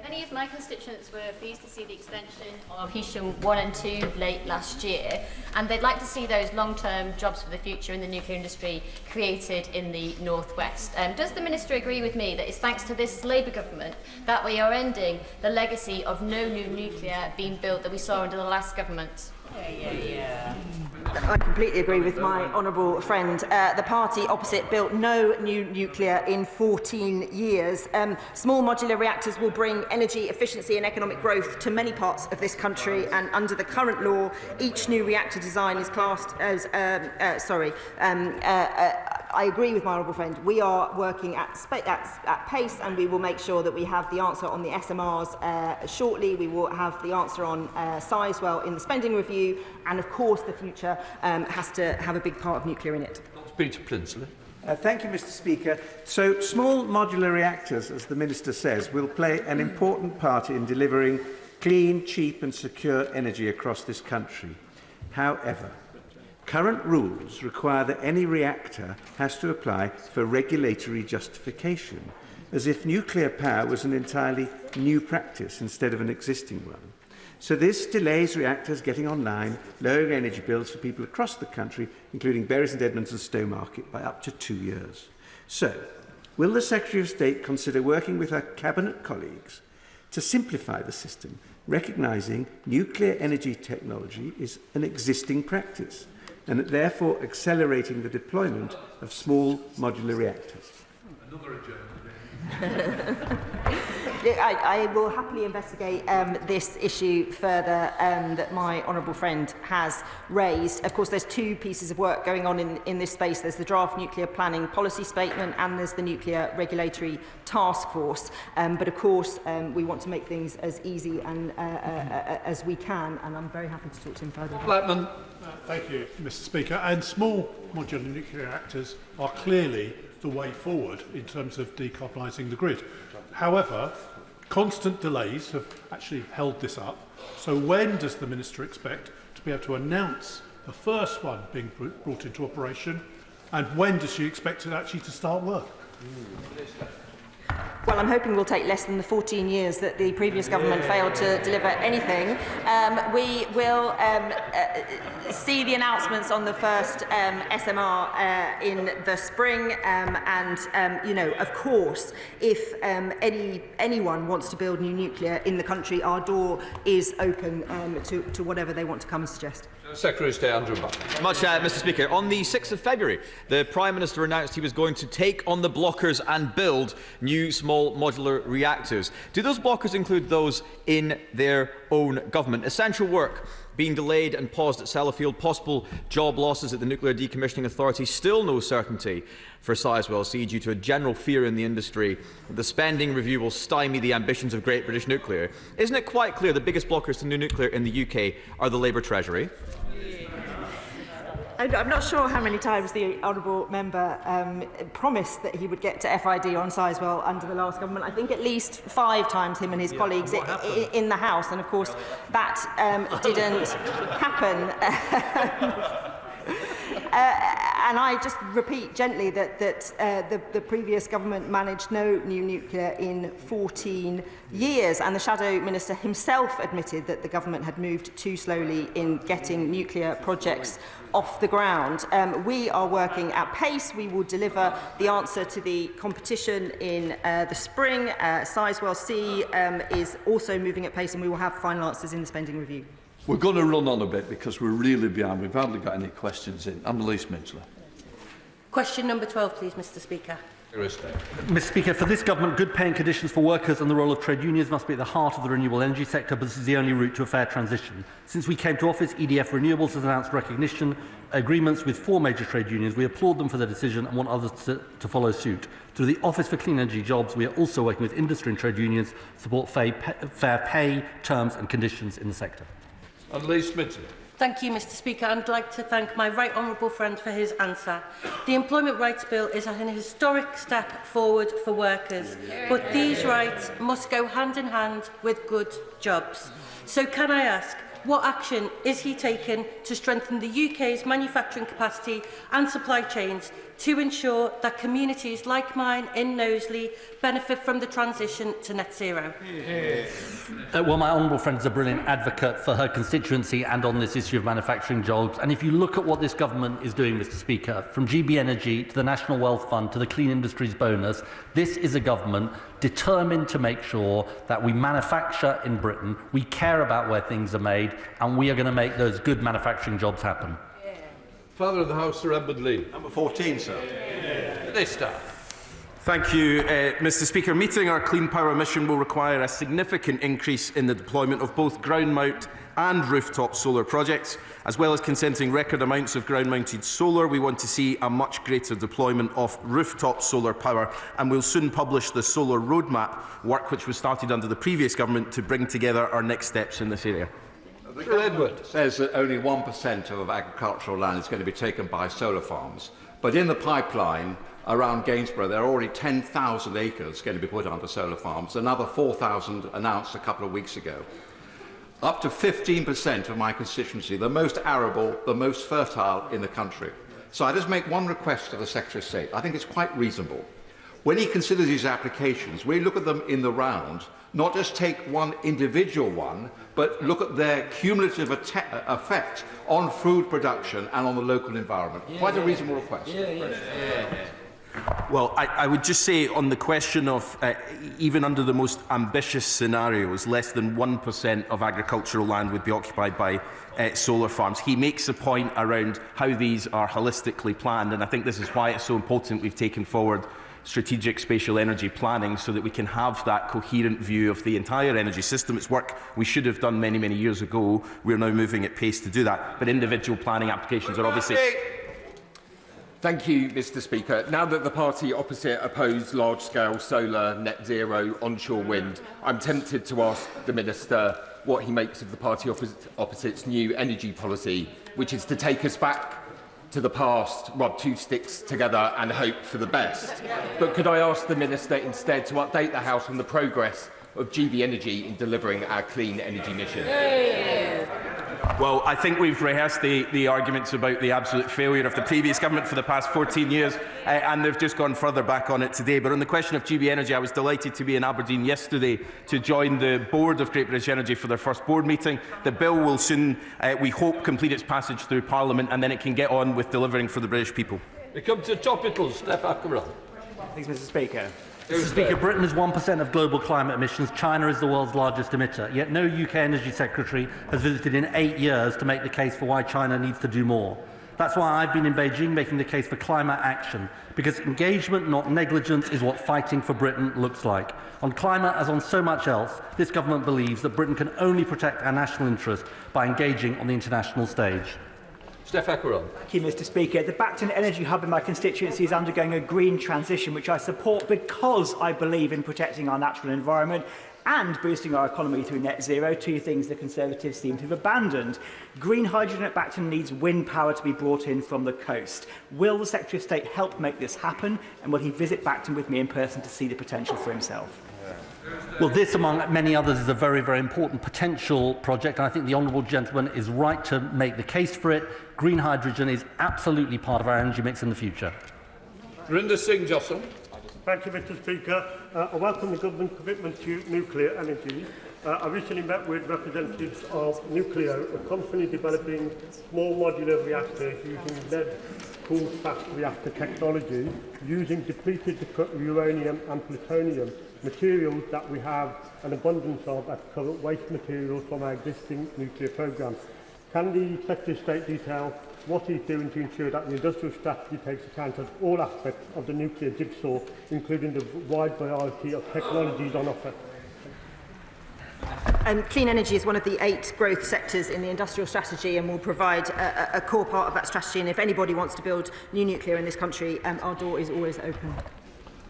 Many of my constituents were pleased to see the extension of Heysham 1 and 2 late last year, and they'd like to see those long-term jobs for the future in the nuclear industry created in the North West. Does the Minister agree with me that it's thanks to this Labour government that we are ending the legacy of no new nuclear being built that we saw under the last government? I completely agree with my honourable friend. The party opposite built no new nuclear in 14 years. Small modular reactors will bring energy efficiency and economic growth to many parts of this country, and under the current law, each new reactor design is classed as... I agree with my honourable friend. We are working at pace, and we will make sure that we have the answer on the SMRs shortly. We will have the answer on Sizewell in the spending review, and of course the future has to have a big part of nuclear in it. Peter Prinsley. Thank you, Mr. Speaker. So, small modular reactors, as the Minister says, will play an important part in delivering clean, cheap and secure energy across this country. However, current rules require that any reactor has to apply for regulatory justification, as if nuclear power was an entirely new practice instead of an existing one. So this delays reactors getting online, lowering energy bills for people across the country, including Bury St Edmunds and Stowmarket, by up to 2 years. So, will the Secretary of State consider working with her Cabinet colleagues to simplify the system, recognising nuclear energy technology is an existing practice, and therefore accelerating the deployment of small modular reactors? Another adjournment. I will happily investigate this issue further that my honourable friend has raised. Of course, there's two pieces of work going on in this space. There's the draft nuclear planning policy statement, and there's the nuclear regulatory task force. But of course, we want to make things as easy and as we can, and I'm very happy to talk to him further. Blackman. Thank you, Mr. Speaker. And small modular nuclear reactors are clearly the way forward in terms of decarbonising the grid. However, constant delays have actually held this up. So when does the Minister expect to be able to announce the first one being brought into operation, and when does she expect it actually to start work? Well, I'm hoping we'll take less than the 14 years that the previous government failed to deliver anything. We will see the announcements on the first SMR in the spring, you know, of course, if anyone wants to build new nuclear in the country, our door is open to whatever they want to come and suggest. Secretary of State Andrew Buck. Mr. Speaker. On the 6th of February, the Prime Minister announced he was going to take on the blockers and build new small modular reactors. Do those blockers include those in their own government? Essential work being delayed and paused at Sellafield, possible job losses at the Nuclear Decommissioning Authority, still no certainty for Sizewell C due to a general fear in the industry that the spending review will stymie the ambitions of Great British Nuclear. Isn't it quite clear the biggest blockers to new nuclear in the UK are the Labour Treasury? I'm not sure how many times the honourable member promised that he would get to FID on Sizewell under the last government. I think at least 5 times, him and his colleagues in the House, and of course that didn't happen. And I just repeat gently that the previous government managed no new nuclear in 14 years, and the Shadow Minister himself admitted that the government had moved too slowly in getting nuclear projects off the ground. We are working at pace. We will deliver the answer to the competition in the spring. Sizewell C is also moving at pace, and we will have final answers in the spending review. We're going to run on a bit because we're really behind. We've hardly got any questions in. Annalise Midgley. Question number 12, please, Mr. Speaker. Mr. Speaker, for this government, good paying conditions for workers and the role of trade unions must be at the heart of the renewable energy sector, but this is the only route to a fair transition. Since we came to office, EDF Renewables has announced recognition agreements with 4 major trade unions. We applaud them for their decision and want others to follow suit. Through the Office for Clean Energy Jobs, we are also working with industry and trade unions to support fair pay, terms and conditions in the sector. Annalise Midgley. Thank you, Mr. Speaker. I'd like to thank my right honourable friend for his answer. The Employment Rights Bill is an historic step forward for workers, but these rights must go hand in hand with good jobs. So can I ask, what action is he taking to strengthen the UK's manufacturing capacity and supply chains to ensure that communities like mine in Knowsley benefit from the transition to net zero? Well, my honourable friend is a brilliant advocate for her constituency and on this issue of manufacturing jobs. And if you look at what this government is doing, Mr. Speaker, from GB Energy to the National Wealth Fund to the Clean Industries Bonus, this is a government determined to make sure that we manufacture in Britain, we care about where things are made, and we are going to make those good manufacturing jobs happen. Father of the House, Sir Edward Lee. Number 14, sir. Minister. Thank you, Mr. Speaker. Meeting our clean power mission will require a significant increase in the deployment of both ground mount and rooftop solar projects. As well as consenting record amounts of ground-mounted solar, we want to see a much greater deployment of rooftop solar power, and we'll soon publish the solar roadmap, work which was started under the previous government to bring together our next steps in this area. The government says that only 1% of agricultural land is going to be taken by solar farms, but in the pipeline around Gainsborough there are already 10,000 acres going to be put onto solar farms, another 4,000 announced a couple of weeks ago. Up to 15% of my constituency, the most arable, the most fertile in the country. So I just make one request to the Secretary of State. I think it's quite reasonable. When he considers these applications, we look at them in the round, not just take one individual one, but look at their cumulative effect on food production and on the local environment. Quite a reasonable request. Well, I would just say on the question of, even under the most ambitious scenarios, less than 1% of agricultural land would be occupied by solar farms. He makes a point around how these are holistically planned, and I think this is why it's so important we've taken forward strategic spatial energy planning so that we can have that coherent view of the entire energy system. It's work we should have done many, many years ago. We're now moving at pace to do that, but individual planning applications are obviously... Thank you, Mr. Speaker. Now that the party opposite oppose large-scale solar, net zero, onshore wind, I'm tempted to ask the Minister what he makes of the party opposite's new energy policy, which is to take us back to the past, rub two sticks together and hope for the best. But could I ask the Minister instead to update the House on the progress of GB Energy in delivering our clean energy mission? Well, I think we've rehearsed the arguments about the absolute failure of the previous government for the past 14 years, and they've just gone further back on it today. But on the question of GB Energy, I was delighted to be in Aberdeen yesterday to join the board of Great British Energy for their first board meeting. The bill will soon, we hope, complete its passage through Parliament, and then it can get on with delivering for the British people. We come to topicals. Steph Ackerell. Thanks, Mr. Speaker. Mr. Speaker, Britain is 1% of global climate emissions. China is the world's largest emitter. Yet no UK Energy Secretary has visited in 8 years to make the case for why China needs to do more. That's why I've been in Beijing making the case for climate action, because engagement, not negligence, is what fighting for Britain looks like. On climate, as on so much else, this government believes that Britain can only protect our national interest by engaging on the international stage. Thank you, Mr. Speaker. The Bacton Energy Hub in my constituency is undergoing a green transition, which I support because I believe in protecting our natural environment and boosting our economy through net zero, two things the Conservatives seem to have abandoned. Green hydrogen at Bacton needs wind power to be brought in from the coast. Will the Secretary of State help make this happen, and will he visit Bacton with me in person to see the potential for himself? Well, this, among many others, is a very, very important potential project, and I think the honourable gentleman is right to make the case for it. Green hydrogen is absolutely part of our energy mix in the future. Rinder Singh Johnson. Thank you, Mr. Speaker. I welcome the government's commitment to nuclear energy. I recently met with representatives of Nucleo, a company developing small modular reactors using lead-cooled fast reactor technology, using depleted uranium and plutonium, materials that we have an abundance of as current waste materials from our existing nuclear programme. Can the Secretary of State detail what he's doing to ensure that the industrial strategy takes account of all aspects of the nuclear jigsaw, including the wide variety of technologies on offer? Clean energy is one of the 8 growth sectors in the industrial strategy and will provide a core part of that strategy. And if anybody wants to build new nuclear in this country, our door is always open.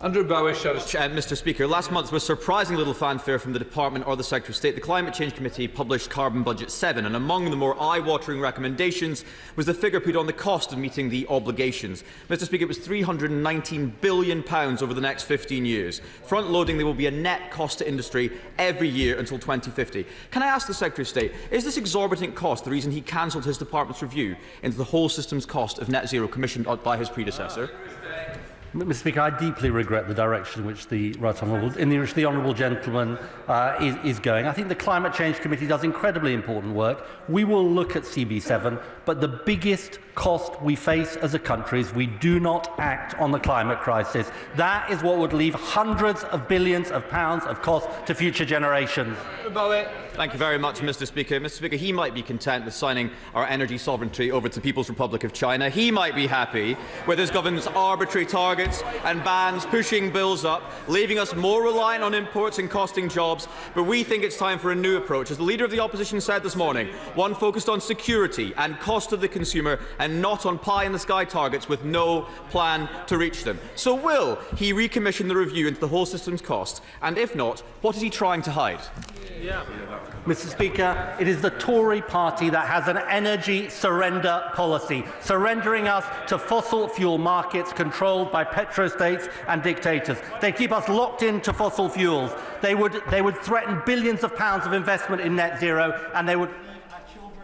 Andrew Bowish. Mr. Speaker, last month with surprising little fanfare from the Department or the Secretary of State, the Climate Change Committee published Carbon Budget 7, and among the more eye-watering recommendations was the figure put on the cost of meeting the obligations. Mr. Speaker, it was £319 billion over the next 15 years. Front-loading, there will be a net cost to industry every year until 2050. Can I ask the Secretary of State, is this exorbitant cost the reason he cancelled his department's review into the whole system's cost of net zero commissioned by his predecessor? Mr. Speaker, I deeply regret the direction in which the honourable gentleman is going. I think the Climate Change Committee does incredibly important work. We will look at CB7, but the biggest cost we face as a country is we do not act on the climate crisis. That is what would leave hundreds of billions of pounds of cost to future generations. Thank you very much, Mr. Speaker. Mr. Speaker, he might be content with signing our energy sovereignty over to the People's Republic of China. He might be happy with his government's arbitrary targets and bans pushing bills up, leaving us more reliant on imports and costing jobs. But we think it's time for a new approach. As the Leader of the Opposition said this morning, one focused on security and cost to the consumer and not on pie-in-the-sky targets with no plan to reach them. So will he recommission the review into the whole system's cost? And if not, what is he trying to hide? Mr. Speaker, it is the Tory party that has an energy surrender policy, surrendering us to fossil fuel markets controlled by petrostates and dictators. They keep us locked into fossil fuels. They would threaten billions of pounds of investment in net zero, and they would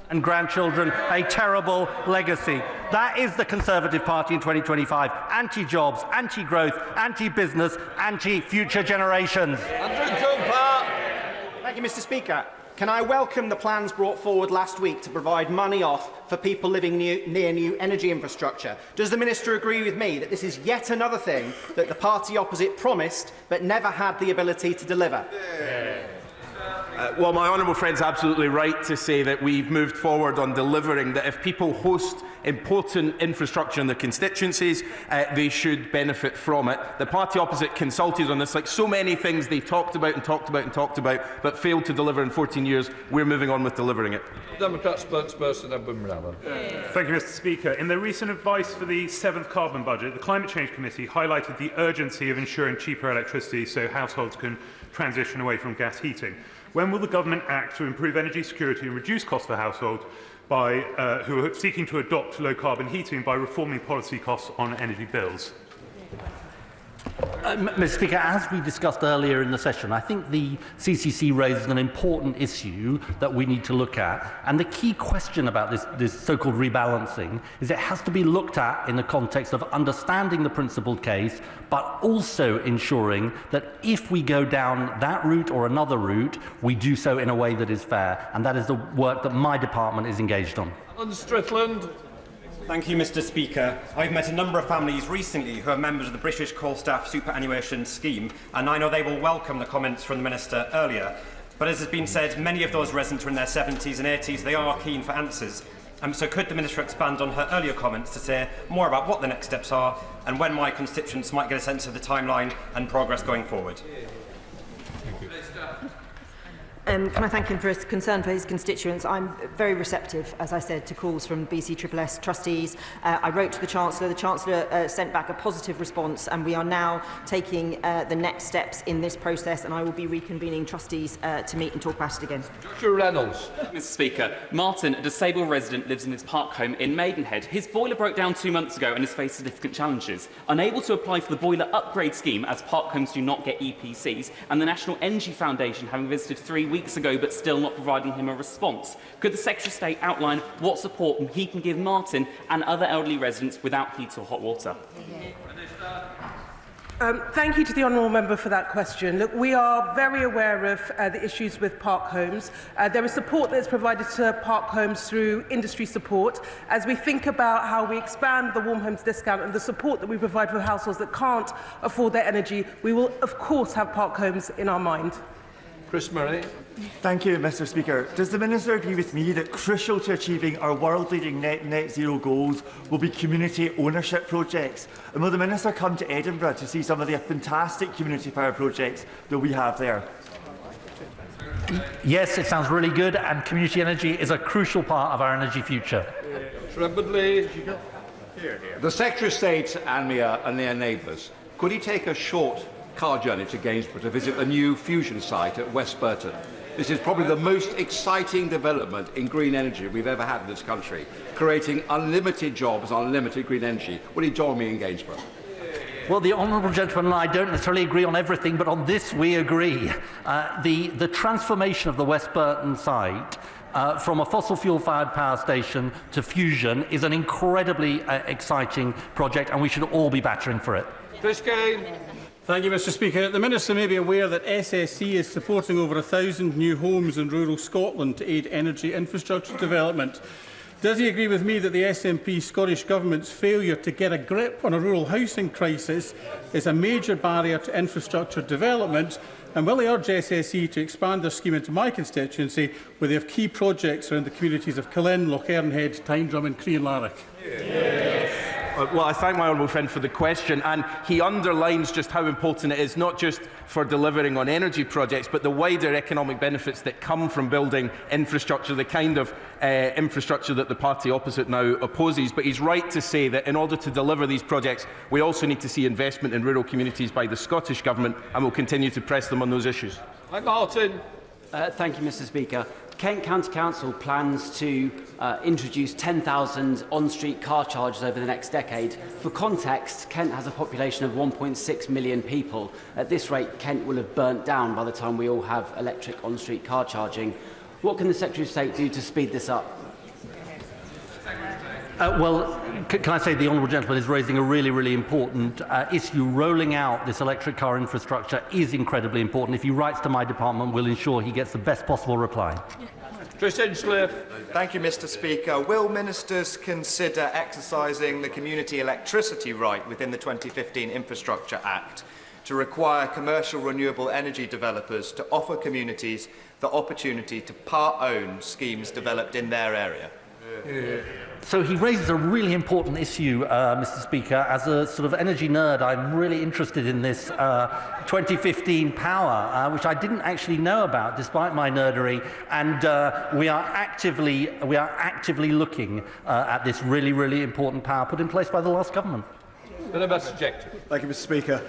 and grandchildren a terrible legacy. That is the Conservative Party in 2025. Anti-jobs, anti-growth, anti-business, anti-future generations. Thank you, Mr. Speaker. Can I welcome the plans brought forward last week to provide money off for people living near new energy infrastructure? Does the Minister agree with me that this is yet another thing that the party opposite promised but never had the ability to deliver? Well, my honourable friend is absolutely right to say that we've moved forward on delivering that if people host important infrastructure in their constituencies, they should benefit from it. The party opposite consulted on this, like so many things they talked about and talked about and talked about, but failed to deliver in 14 years. We're moving on with delivering it. Democrat spokesperson Edwin Brown. Thank you, Mr. Speaker. In their recent advice for the 7th Carbon Budget, the Climate Change Committee highlighted the urgency of ensuring cheaper electricity so households can transition away from gas heating. When will the government act to improve energy security and reduce costs for households who are seeking to adopt low-carbon heating by reforming policy costs on energy bills? Mr. Speaker, as we discussed earlier in the session, I think the CCC raises an important issue that we need to look at. And the key question about this so-called rebalancing is it has to be looked at in the context of understanding the principled case, but also ensuring that if we go down that route or another route, we do so in a way that is fair. And that is the work that my department is engaged on. Alan Strickland. Thank you, Mr. Speaker. I've met a number of families recently who are members of the British Coal Staff Superannuation Scheme, and I know they will welcome the comments from the Minister earlier. But as has been said, many of those residents are in their 70s and 80s. They are keen for answers. So could the Minister expand on her earlier comments to say more about what the next steps are and when my constituents might get a sense of the timeline and progress going forward? Can I thank him for his concern for his constituents? I'm very receptive, as I said, to calls from BCSSS trustees. I wrote to the Chancellor. The Chancellor sent back a positive response, and we are now taking the next steps in this process, and I will be reconvening trustees to meet and talk about it again. Joshua Reynolds. Mr Speaker, Martin, a disabled resident, lives in his park home in Maidenhead. His boiler broke down 2 months ago and has faced significant challenges. Unable to apply for the boiler upgrade scheme, as park homes do not get EPCs, and the National Energy Foundation having visited 3 weeks ago but still not providing him a response. Could the Secretary of State outline what support he can give Martin and other elderly residents without heat or hot water? Thank you to the honourable member for that question. Look, we are very aware of the issues with park homes. There is support that is provided to park homes through industry support. As we think about how we expand the warm homes discount and the support that we provide for households that can't afford their energy, we will of course have park homes in our mind. Chris Murray. Thank you, Mr Speaker. Does the Minister agree with me that crucial to achieving our world-leading net zero goals will be community ownership projects? And will the Minister come to Edinburgh to see some of the fantastic community power projects that we have there? Yes, it sounds really good, and community energy is a crucial part of our energy future. The Secretary of State and their neighbours, could he take a short car journey to Gainsborough to visit the new fusion site at West Burton? This is probably the most exciting development in green energy we've ever had in this country, creating unlimited jobs, unlimited green energy. Will he join me in Gainsborough? Well, the honourable gentleman and I don't necessarily agree on everything, but on this we agree. The transformation of the West Burton site from a fossil fuel-fired power station to fusion is an incredibly exciting project, and we should all be battering for it. Chris Kane. Thank you, Mr Speaker. The Minister may be aware that SSE is supporting over 1,000 new homes in rural Scotland to aid energy infrastructure development. Does he agree with me that the SNP Scottish Government's failure to get a grip on a rural housing crisis is a major barrier to infrastructure development? And will he urge SSE to expand their scheme into my constituency, where they have key projects around the communities of Killin, Lochernhead, Tyndrum and Creanlarich? Well, I thank my honourable friend for the question, and he underlines just how important it is, not just for delivering on energy projects, but the wider economic benefits that come from building infrastructure, the kind of infrastructure that the party opposite now opposes. But he's right to say that in order to deliver these projects, we also need to see investment in rural communities by the Scottish Government, and will continue to press them on those issues. Martin. Thank you, Mr Speaker. Kent County Council plans to introduce 10,000 on-street car chargers over the next decade. For context, Kent has a population of 1.6 million people. At this rate, Kent will have burnt down by the time we all have electric on-street car charging. What can the Secretary of State do to speed this up? Well, can I say the honourable gentleman is raising a really important issue. Rolling out this electric car infrastructure is incredibly important. If he writes to my department, we'll ensure he gets the best possible reply. Tristan Schliff. Thank you, Mr Speaker. Will ministers consider exercising the community electricity right within the 2015 Infrastructure Act to require commercial renewable energy developers to offer communities the opportunity to part-own schemes developed in their area? So he raises a really important issue, Mr Speaker. As a sort of energy nerd, I'm really interested in this 2015 power, which I didn't actually know about, despite my nerdery. And we are actively looking at this really important power put in place by the last government. Thank you, Mr Speaker.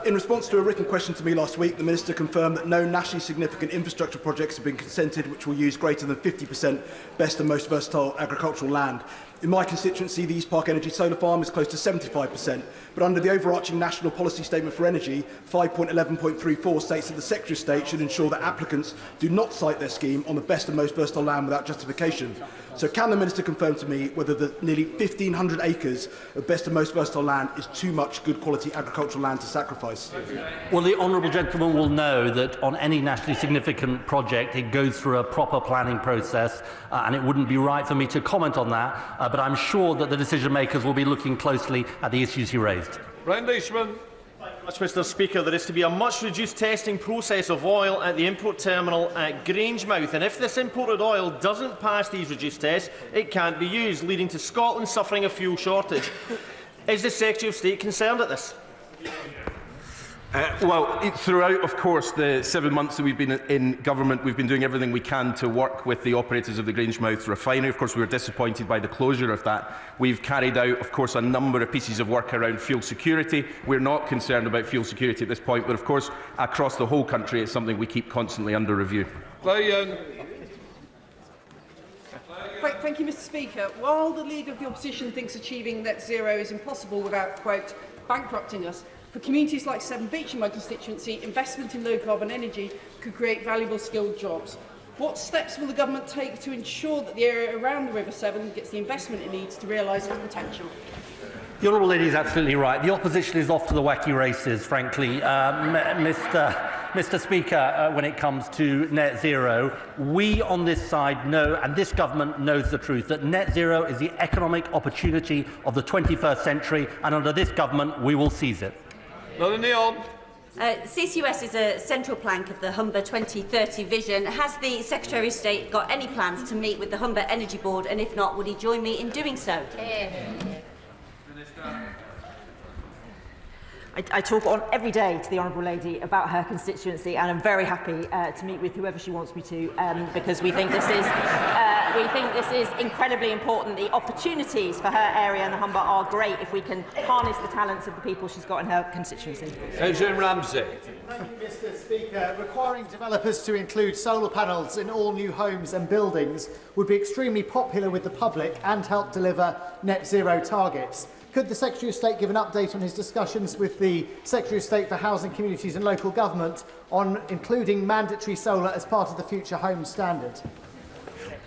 In response to a written question to me last week, the Minister confirmed that no nationally significant infrastructure projects have been consented which will use greater than 50% best and most versatile agricultural land. In my constituency, the East Park Energy Solar Farm is close to 75%, but under the overarching National Policy Statement for Energy, 5.11.34 states that the Secretary of State should ensure that applicants do not site their scheme on the best and most versatile land without justification. So can the Minister confirm to me whether the nearly 1,500 acres of best and most versatile land is too much good quality agricultural land to sacrifice? Well, the honourable gentleman will know that on any nationally significant project it goes through a proper planning process, and it wouldn't be right for me to comment on that, but I'm sure that the decision makers will be looking closely at the issues he raised. Brian Leishman. Much, Mr Speaker. There is to be a much reduced testing process of oil at the import terminal at Grangemouth, and if this imported oil doesn't pass these reduced tests, it can't be used, leading to Scotland suffering a fuel shortage. Is the Secretary of State concerned at this? Throughout, of course, the 7 months that we've been in government, we've been doing everything we can to work with the operators of the Grangemouth refinery. Of course, we were disappointed by the closure of that. We've carried out, of course, a number of pieces of work around fuel security. We're not concerned about fuel security at this point, but of course, across the whole country, it's something we keep constantly under review. Thank you, Mr. Speaker. While the Leader of the Opposition thinks achieving net zero is impossible without, quote, bankrupting us, for communities like Severn Beach in my constituency, investment in low-carbon energy could create valuable skilled jobs. What steps will the government take to ensure that the area around the River Severn gets the investment it needs to realise its potential? The Honourable Lady is absolutely right. The opposition is off to the wacky races, frankly. Mr. Speaker, when it comes to net zero, we on this side know, and this government knows the truth, that net zero is the economic opportunity of the 21st century, and under this government, we will seize it. CCUS is a central plank of the Humber 2030 vision. Has the Secretary of State got any plans to meet with the Humber Energy Board, and if not, would he join me in doing so? I talk on every day to the Honourable Lady about her constituency, and I'm very happy to meet with whoever she wants me to, because we think this is incredibly important. The opportunities for her area and the Humber are great if we can harness the talents of the people she's got in her constituency. Adrian Ramsey. Thank you, Mr. Speaker. Requiring developers to include solar panels in all new homes and buildings would be extremely popular with the public and help deliver net zero targets. Could the Secretary of State give an update on his discussions with the Secretary of State for Housing, Communities and Local Government on including mandatory solar as part of the Future Homes Standard?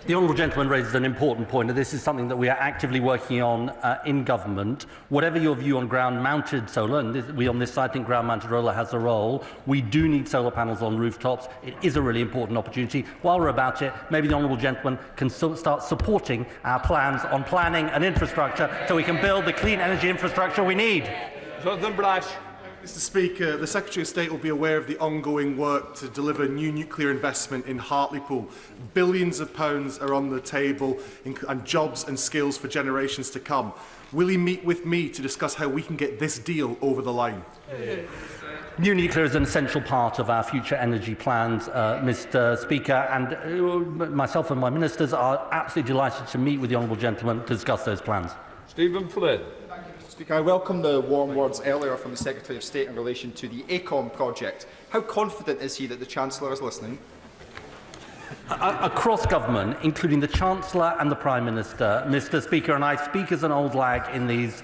The Honourable Gentleman raises an important point, and this is something that we are actively working on in government. Whatever your view on ground-mounted solar, and we on this side think ground-mounted solar has a role, we do need solar panels on rooftops. It is a really important opportunity. While we're about it, maybe the Honourable Gentleman can start supporting our plans on planning and infrastructure so we can build the clean energy infrastructure we need. Jonathan Brash. Mr. Speaker, the Secretary of State will be aware of the ongoing work to deliver new nuclear investment in Hartlepool. Billions of pounds are on the table and jobs and skills for generations to come. Will he meet with me to discuss how we can get this deal over the line? New nuclear is an essential part of our future energy plans, Mr. Speaker, and myself and my ministers are absolutely delighted to meet with the Honourable Gentleman to discuss those plans. Stephen Flynn. Speaker, I welcome the warm words earlier from the Secretary of State in relation to the ACOM project. How confident is he that the Chancellor is listening? Across government, including the Chancellor and the Prime Minister, Mr. Speaker, and I speak as an old lag in these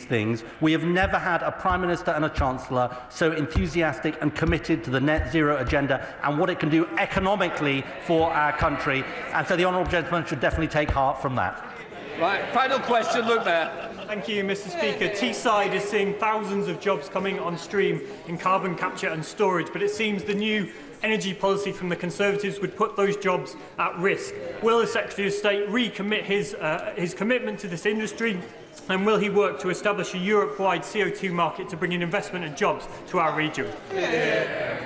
things, we have never had a Prime Minister and a Chancellor so enthusiastic and committed to the net zero agenda and what it can do economically for our country. And so the Honourable Gentleman should definitely take heart from that. Right, final question, Luke Mayor. Thank you, Mr. Speaker. Teesside is seeing thousands of jobs coming on stream in carbon capture and storage, but it seems the new energy policy from the Conservatives would put those jobs at risk. Will the Secretary of State recommit his commitment to this industry, and will he work to establish a Europe-wide CO2 market to bring in investment and jobs to our region?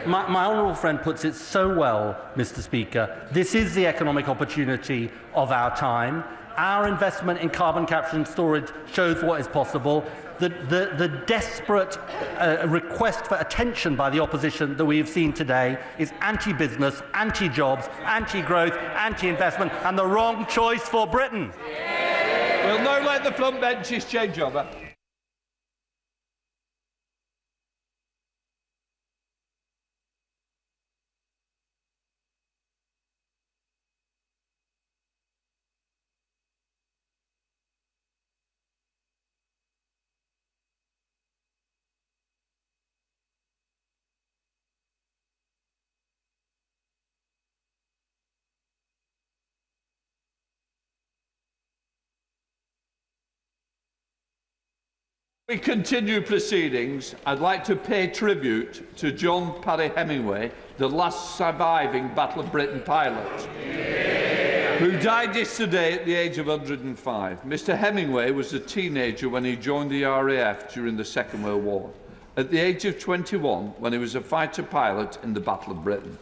My honourable friend puts it so well, Mr. Speaker. This is the economic opportunity of our time. Our investment in carbon capture and storage shows what is possible. The desperate request for attention by the opposition that we have seen today is anti-business, anti-jobs, anti-growth, anti-investment, and the wrong choice for Britain. We'll now let the front benches change over. We continue proceedings. I'd like to pay tribute to John Parry Hemingway, the last surviving Battle of Britain pilot, who died yesterday at the age of 105. Mr. Hemingway was a teenager when he joined the RAF during the Second World War. At the age of 21, when he was a fighter pilot in the Battle of Britain.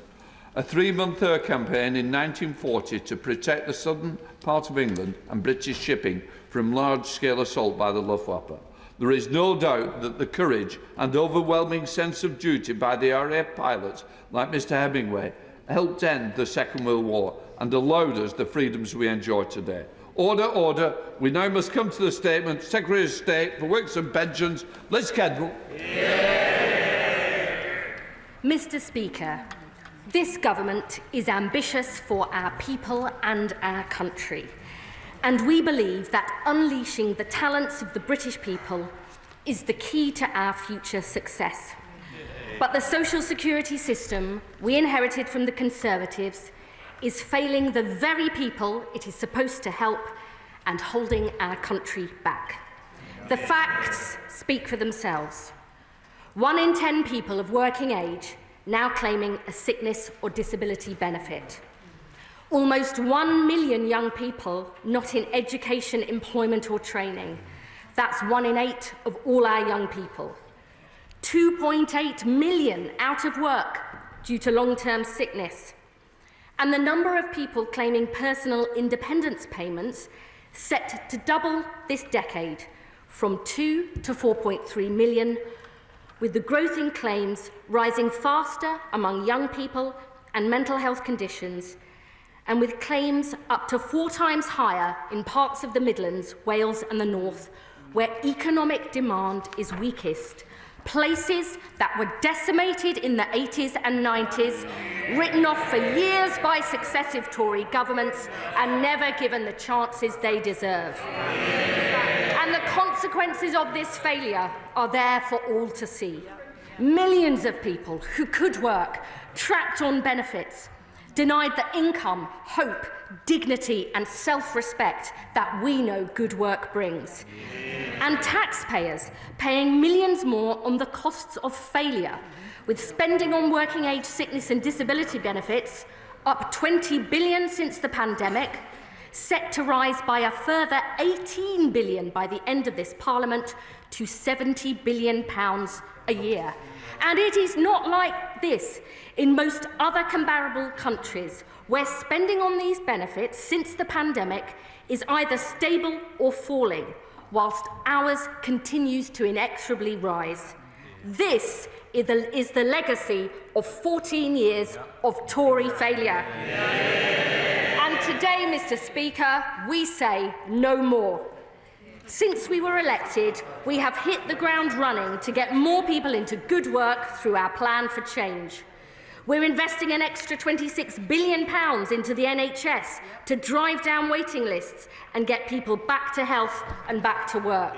A 3-month air campaign in 1940 to protect the southern part of England and British shipping from large-scale assault by the Luftwaffe. There is no doubt that the courage and overwhelming sense of duty by the RAF pilots, like Mr Hemingway, helped end the Second World War and allowed us the freedoms we enjoy today. Order, order. We now must come to the statement. Secretary of State for Works and Pensions, Liz Kendall. Mr Speaker, this government is ambitious for our people and our country. And we believe that unleashing the talents of the British people is the key to our future success. But the social security system we inherited from the Conservatives is failing the very people it is supposed to help and holding our country back. The facts speak for themselves. 1 in 10 people of working age now claiming a sickness or disability benefit. Almost 1 million young people not in education, employment or training. That's 1 in 8 of all our young people. 2.8 million out of work due to long-term sickness. And the number of people claiming personal independence payments set to double this decade from 2 to 4.3 million, with the growth in claims rising faster among young people and mental health conditions, and with claims up to 4 times higher in parts of the Midlands, Wales and the North, where economic demand is weakest, places that were decimated in the 80s and 90s, written off for years by successive Tory governments and never given the chances they deserve. And the consequences of this failure are there for all to see. Millions of people who could work, trapped on benefits, denied the income, hope, dignity and self-respect that we know good work brings. And taxpayers paying millions more on the costs of failure, with spending on working age sickness and disability benefits up 20 billion since the pandemic, set to rise by a further 18 billion by the end of this Parliament to £70 billion a year. And it is not like this in most other comparable countries, where spending on these benefits since the pandemic is either stable or falling, whilst ours continues to inexorably rise. This is the legacy of 14 years of Tory failure. And today, Mr Speaker, we say no more. Since we were elected, we have hit the ground running to get more people into good work through our plan for change. We're investing an extra £26 billion into the NHS to drive down waiting lists and get people back to health and back to work.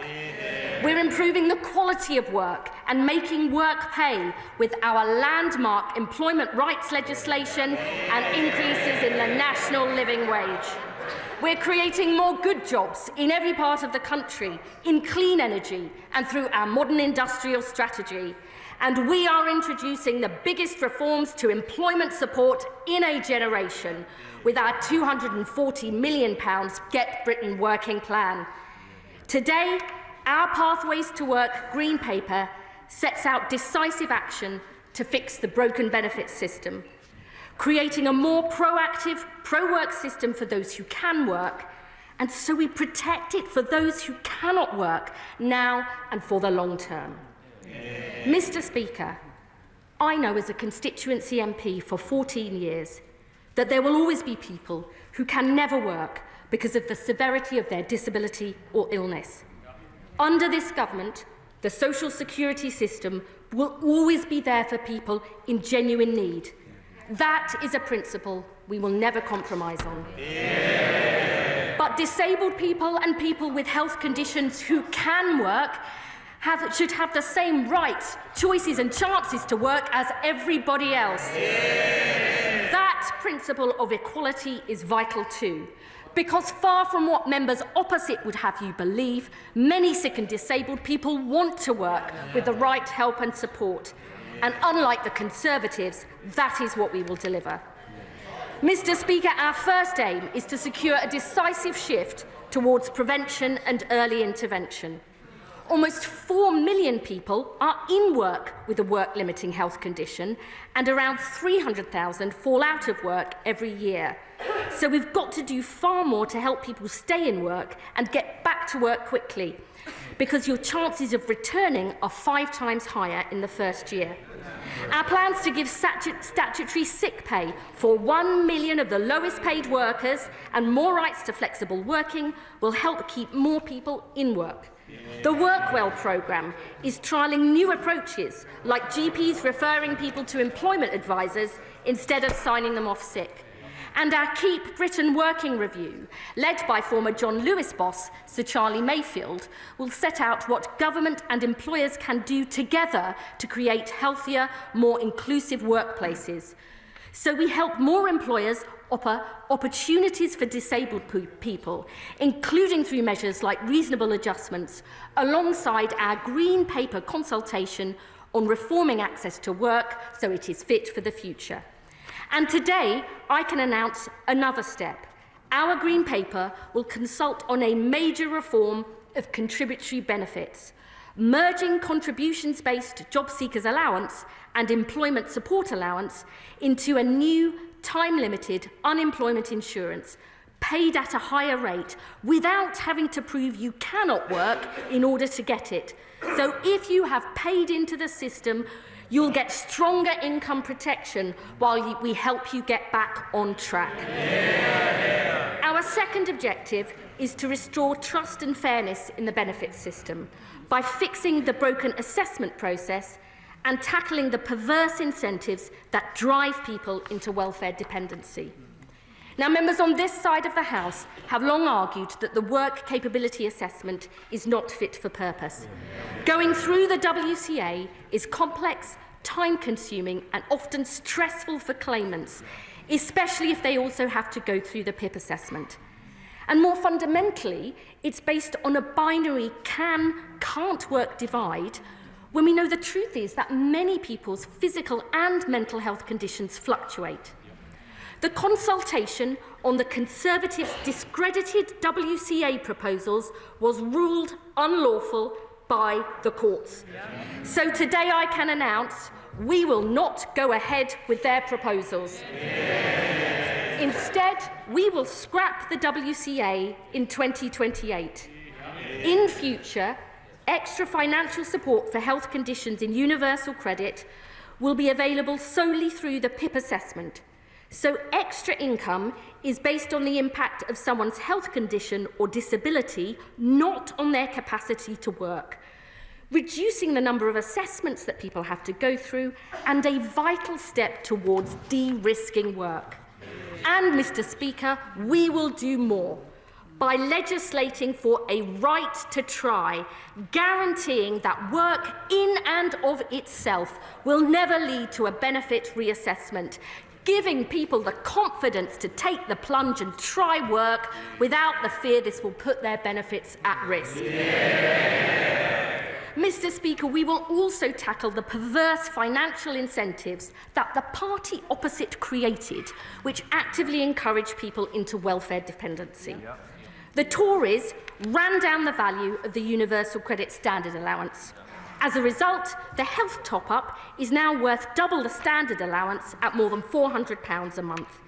We're improving the quality of work and making work pay with our landmark employment rights legislation and increases in the national living wage. We're creating more good jobs in every part of the country, in clean energy and through our modern industrial strategy. And we are introducing the biggest reforms to employment support in a generation with our £240 million Get Britain Working plan. Today, our Pathways to Work Green Paper sets out decisive action to fix the broken benefits system, creating a more proactive, pro-work system for those who can work, and so we protect it for those who cannot work now and for the long term. Mr Speaker, I know as a constituency MP for 14 years that there will always be people who can never work because of the severity of their disability or illness. Under this government, the social security system will always be there for people in genuine need. That is a principle we will never compromise on. But disabled people and people with health conditions who can work should have the same rights, choices and chances to work as everybody else. That principle of equality is vital too, because far from what members opposite would have you believe, many sick and disabled people want to work with the right help and support. And unlike the Conservatives, that is what we will deliver. Mr Speaker, our first aim is to secure a decisive shift towards prevention and early intervention. Almost 4 million people are in work with a work-limiting health condition, and around 300,000 fall out of work every year. So we've got to do far more to help people stay in work and get back to work quickly, because your chances of returning are 5 times higher in the first year. Our plans to give statutory sick pay for 1 million of the lowest paid workers and more rights to flexible working will help keep more people in work. The Workwell programme is trialling new approaches, like GPs referring people to employment advisors instead of signing them off sick. And our Keep Britain Working review, led by former John Lewis boss Sir Charlie Mayfield, will set out what government and employers can do together to create healthier, more inclusive workplaces. So we help more employers offer opportunities for disabled people, including through measures like reasonable adjustments, alongside our Green Paper consultation on reforming access to work so it is fit for the future. And today, I can announce another step. Our Green Paper will consult on a major reform of contributory benefits, merging contributions-based job seekers allowance and employment support allowance into a new time-limited unemployment insurance paid at a higher rate without having to prove you cannot work in order to get it. So if you have paid into the system, you'll get stronger income protection while we help you get back on track. Our second objective is to restore trust and fairness in the benefits system by fixing the broken assessment process and tackling the perverse incentives that drive people into welfare dependency. Now, members on this side of the House have long argued that the work capability assessment is not fit for purpose. Going through the WCA is complex, time-consuming and often stressful for claimants, especially if they also have to go through the PIP assessment. And more fundamentally, it's based on a binary can-can't work divide, when we know the truth is that many people's physical and mental health conditions fluctuate. The consultation on the Conservatives' discredited WCA proposals was ruled unlawful by the courts. So today I can announce we will not go ahead with their proposals. Instead, we will scrap the WCA in 2028. In future, extra financial support for health conditions in universal credit will be available solely through the PIP assessment. So extra income is based on the impact of someone's health condition or disability, not on their capacity to work, reducing the number of assessments that people have to go through, and a vital step towards de-risking work. And, Mr. Speaker, we will do more by legislating for a right to try, guaranteeing that work in and of itself will never lead to a benefit reassessment, giving people the confidence to take the plunge and try work without the fear this will put their benefits at risk. Mr. Speaker, we will also tackle the perverse financial incentives that the party opposite created, which actively encourage people into welfare dependency. The Tories ran down the value of the Universal Credit Standard Allowance. As a result, the health top-up is now worth double the standard allowance at more than £400 a month.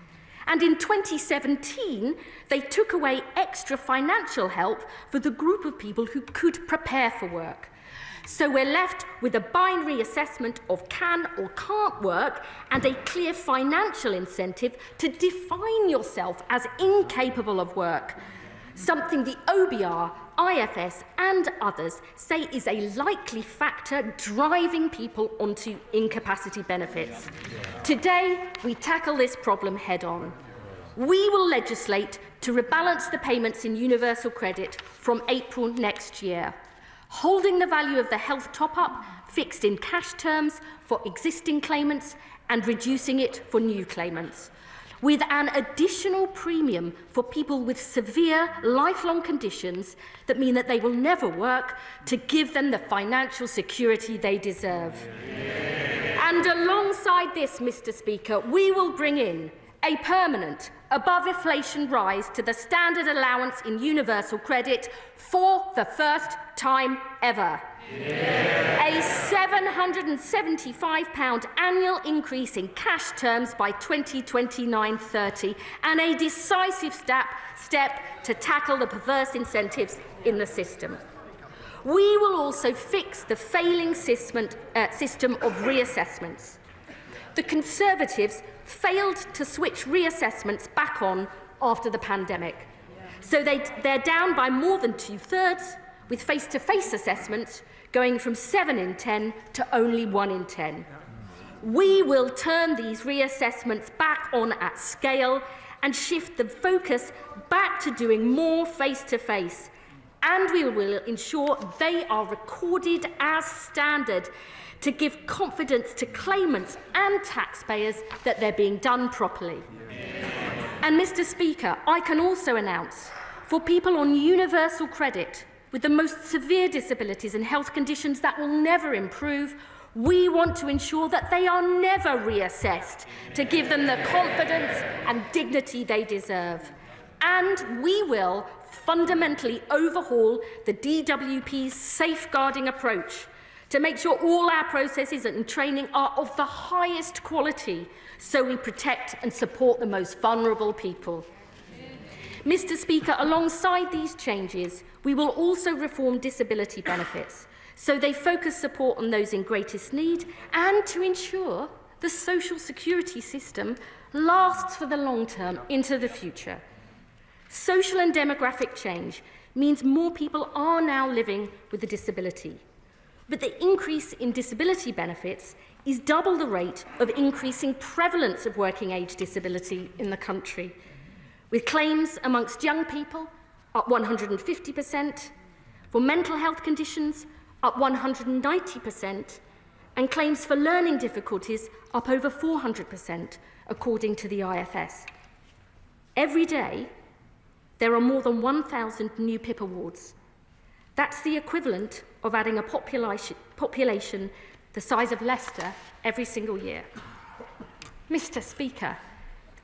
And in 2017, they took away extra financial help for the group of people who could prepare for work. So we're left with a binary assessment of can or can't work and a clear financial incentive to define yourself as incapable of work, something the OBR, IFS and others say is a likely factor driving people onto incapacity benefits. Today, we tackle this problem head-on. We will legislate to rebalance the payments in universal credit from April next year, holding the value of the health top-up fixed in cash terms for existing claimants and reducing it for new claimants, with an additional premium for people with severe lifelong conditions that mean that they will never work, to give them the financial security they deserve. And alongside this, Mr. Speaker, we will bring in a permanent, above inflation rise to the standard allowance in universal credit for the first time ever. A £775 annual increase in cash terms by 2029-30 and a decisive step to tackle the perverse incentives in the system. We will also fix the failing system of reassessments. The Conservatives failed to switch reassessments back on after the pandemic, so they're down by more than 2/3, with face-to-face assessments going from 7 in 10 to only 1 in 10. We will turn these reassessments back on at scale and shift the focus back to doing more face-to-face, and we will ensure they are recorded as standard to give confidence to claimants and taxpayers that they're being done properly. And, Mr. Speaker, I can also announce for people on universal credit with the most severe disabilities and health conditions that will never improve, we want to ensure that they are never reassessed to give them the confidence and dignity they deserve. And we will fundamentally overhaul the DWP's safeguarding approach to make sure all our processes and training are of the highest quality, so we protect and support the most vulnerable people. Mr. Speaker, alongside these changes, we will also reform disability benefits, so they focus support on those in greatest need and to ensure the social security system lasts for the long term into the future. Social and demographic change means more people are now living with a disability, but the increase in disability benefits is double the rate of increasing prevalence of working-age disability in the country, with claims amongst young people up 150%, for mental health conditions up 190%, and claims for learning difficulties up over 400%, according to the IFS. Every day, there are more than 1,000 new PIP awards. That's the equivalent of adding a population the size of Leicester every single year. Mr. Speaker,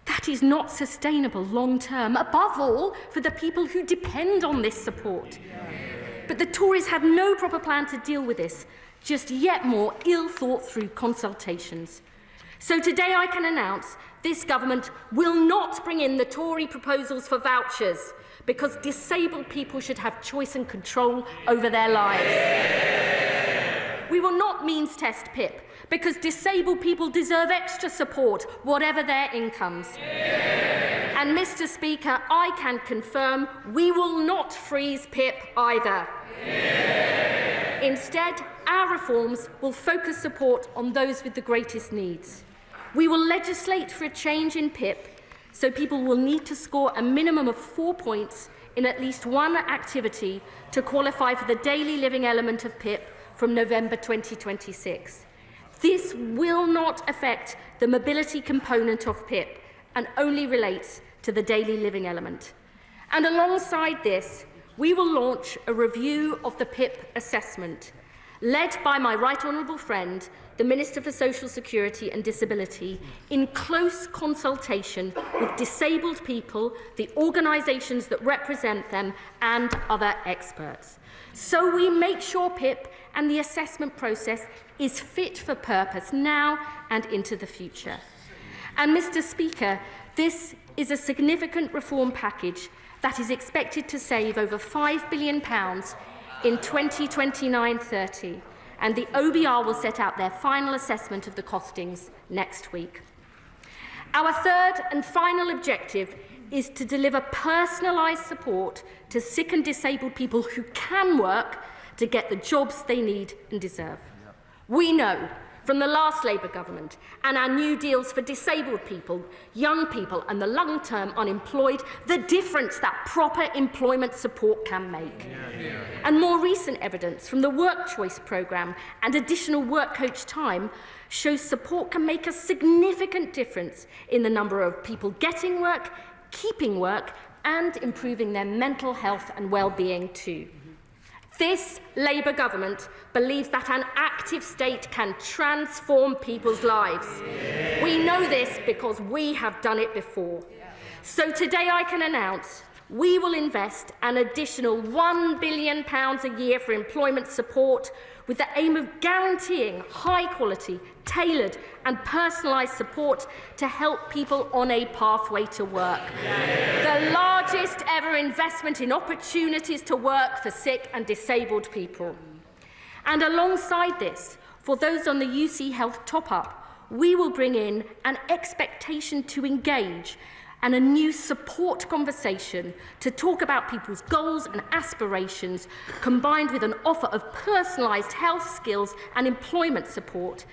that is not sustainable long-term, above all for the people who depend on this support. But the Tories have no proper plan to deal with this, just yet more ill-thought-through consultations. So today I can announce this government will not bring in the Tory proposals for vouchers, because disabled people should have choice and control over their lives. We will not means test PIP, because disabled people deserve extra support, whatever their incomes. And, Mr. Speaker, I can confirm we will not freeze PIP either. Instead, our reforms will focus support on those with the greatest needs. We will legislate for a change in PIP, so people will need to score a minimum of 4 points in at least one activity to qualify for the daily living element of PIP from November 2026. This will not affect the mobility component of PIP and only relates to the daily living element. And alongside this, we will launch a review of the PIP assessment, led by my right honourable friend, the Minister for Social Security and Disability, in close consultation with disabled people, the organisations that represent them, and other experts. So we make sure PIP and the assessment process is fit for purpose now and into the future. And, Mr. Speaker, this is a significant reform package that is expected to save over £5 billion in 2029-30, and the OBR will set out their final assessment of the costings next week. Our third and final objective is to deliver personalised support to sick and disabled people who can work to get the jobs they need and deserve. We know from the last Labour government and our new deals for disabled people, young people and the long-term unemployed, the difference that proper employment support can make. And more recent evidence from the Work Choice programme and additional work coach time shows support can make a significant difference in the number of people getting work, keeping work and improving their mental health and well-being too. This Labour government believes that an active state can transform people's lives. We know this because we have done it before. So today I can announce we will invest an additional £1 billion a year for employment support, with the aim of guaranteeing high-quality, tailored and personalised support to help people on a pathway to work. The largest ever investment in opportunities to work for sick and disabled people. And alongside this, for those on the UC Health top-up, we will bring in an expectation to engage and a new support conversation to talk about people's goals and aspirations, combined with an offer of personalised health skills and employment support.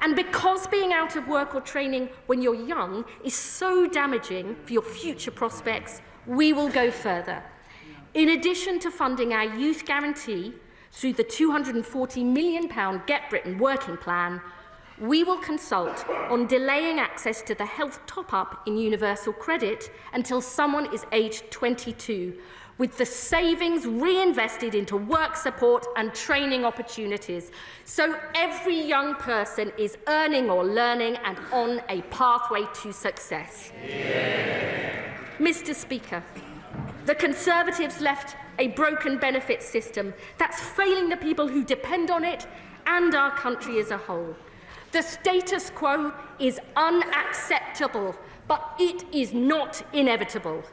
And because being out of work or training when you're young is so damaging for your future prospects, we will go further. In addition to funding our youth guarantee through the £240 million Get Britain working plan, we will consult on delaying access to the health top-up in universal credit until someone is aged 22, with the savings reinvested into work support and training opportunities, so every young person is earning or learning and on a pathway to success. Mr. Speaker, the Conservatives left a broken benefits system that's failing the people who depend on it and our country as a whole. The status quo is unacceptable, but it is not inevitable.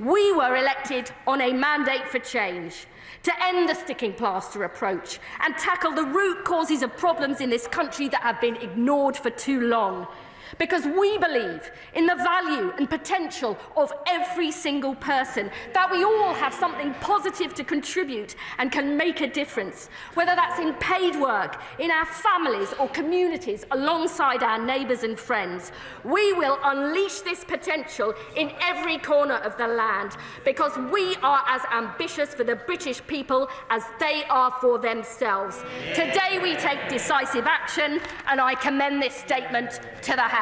We were elected on a mandate for change, to end the sticking plaster approach and tackle the root causes of problems in this country that have been ignored for too long. Because we believe in the value and potential of every single person, that we all have something positive to contribute and can make a difference, whether that's in paid work, in our families or communities alongside our neighbours and friends. We will unleash this potential in every corner of the land, because we are as ambitious for the British people as they are for themselves. Today we take decisive action, and I commend this statement to the House.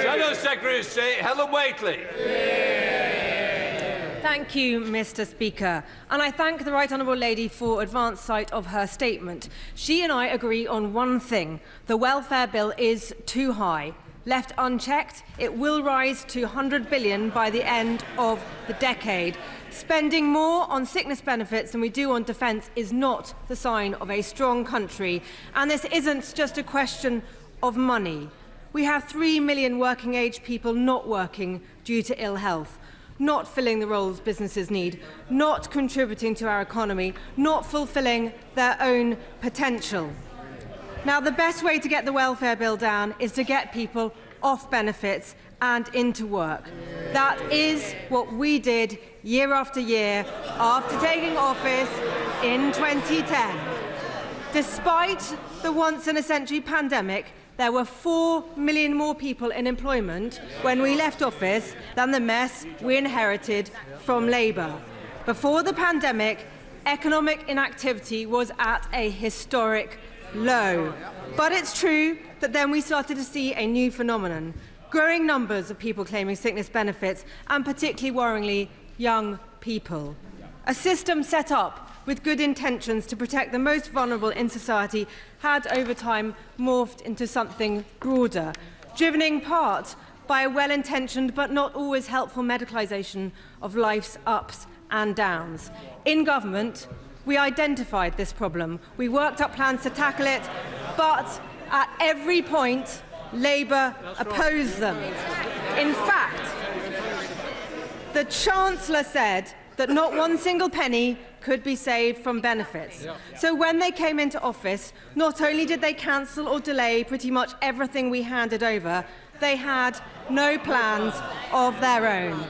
Shadow Secretary of State Helen Whately. Thank you, Mr. Speaker, and I thank the Right Honourable Lady for advance sight of her statement. She and I agree on one thing: the welfare bill is too high. Left unchecked, it will rise to £100 billion by the end of the decade. Spending more on sickness benefits than we do on defence is not the sign of a strong country, and this isn't just a question of money. We have 3 million working-age people not working due to ill health, not filling the roles businesses need, not contributing to our economy, not fulfilling their own potential. Now, the best way to get the welfare bill down is to get people off benefits and into work. That is what we did year after year after taking office in 2010. Despite the once-in-a-century pandemic, there were 4 million more people in employment when we left office than the mess we inherited from Labour. Before the pandemic, economic inactivity was at a historic low. But it's true that then we started to see a new phenomenon: growing numbers of people claiming sickness benefits, and particularly worryingly, young people. A system set up with good intentions to protect the most vulnerable in society had over time morphed into something broader, driven in part by a well-intentioned but not always helpful medicalisation of life's ups and downs. In government, we identified this problem. We worked up plans to tackle it, but at every point, Labour opposed them. In fact, the Chancellor said that not one single penny could be saved from benefits. So when they came into office, not only did they cancel or delay pretty much everything we handed over, they had no plans of their own.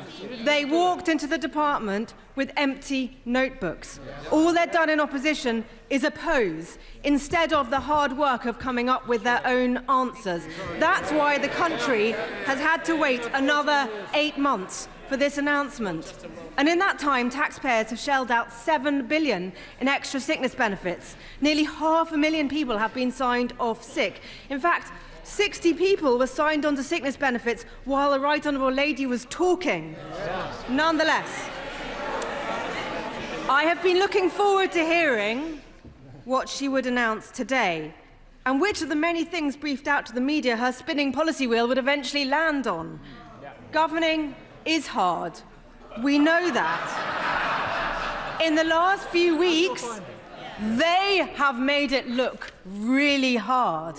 They walked into the department with empty notebooks. All they'd done in opposition is oppose, instead of the hard work of coming up with their own answers. That's why the country has had to wait another 8 months for this announcement. And in that time, taxpayers have shelled out £7 billion in extra sickness benefits. Nearly 500,000 people have been signed off sick. In fact, 60 people were signed onto sickness benefits while the Right Honourable Lady was talking. Nonetheless, I have been looking forward to hearing what she would announce today, and which of the many things briefed out to the media her spinning policy wheel would eventually land on. Governing is hard. We know that. In the last few weeks, they have made it look really hard.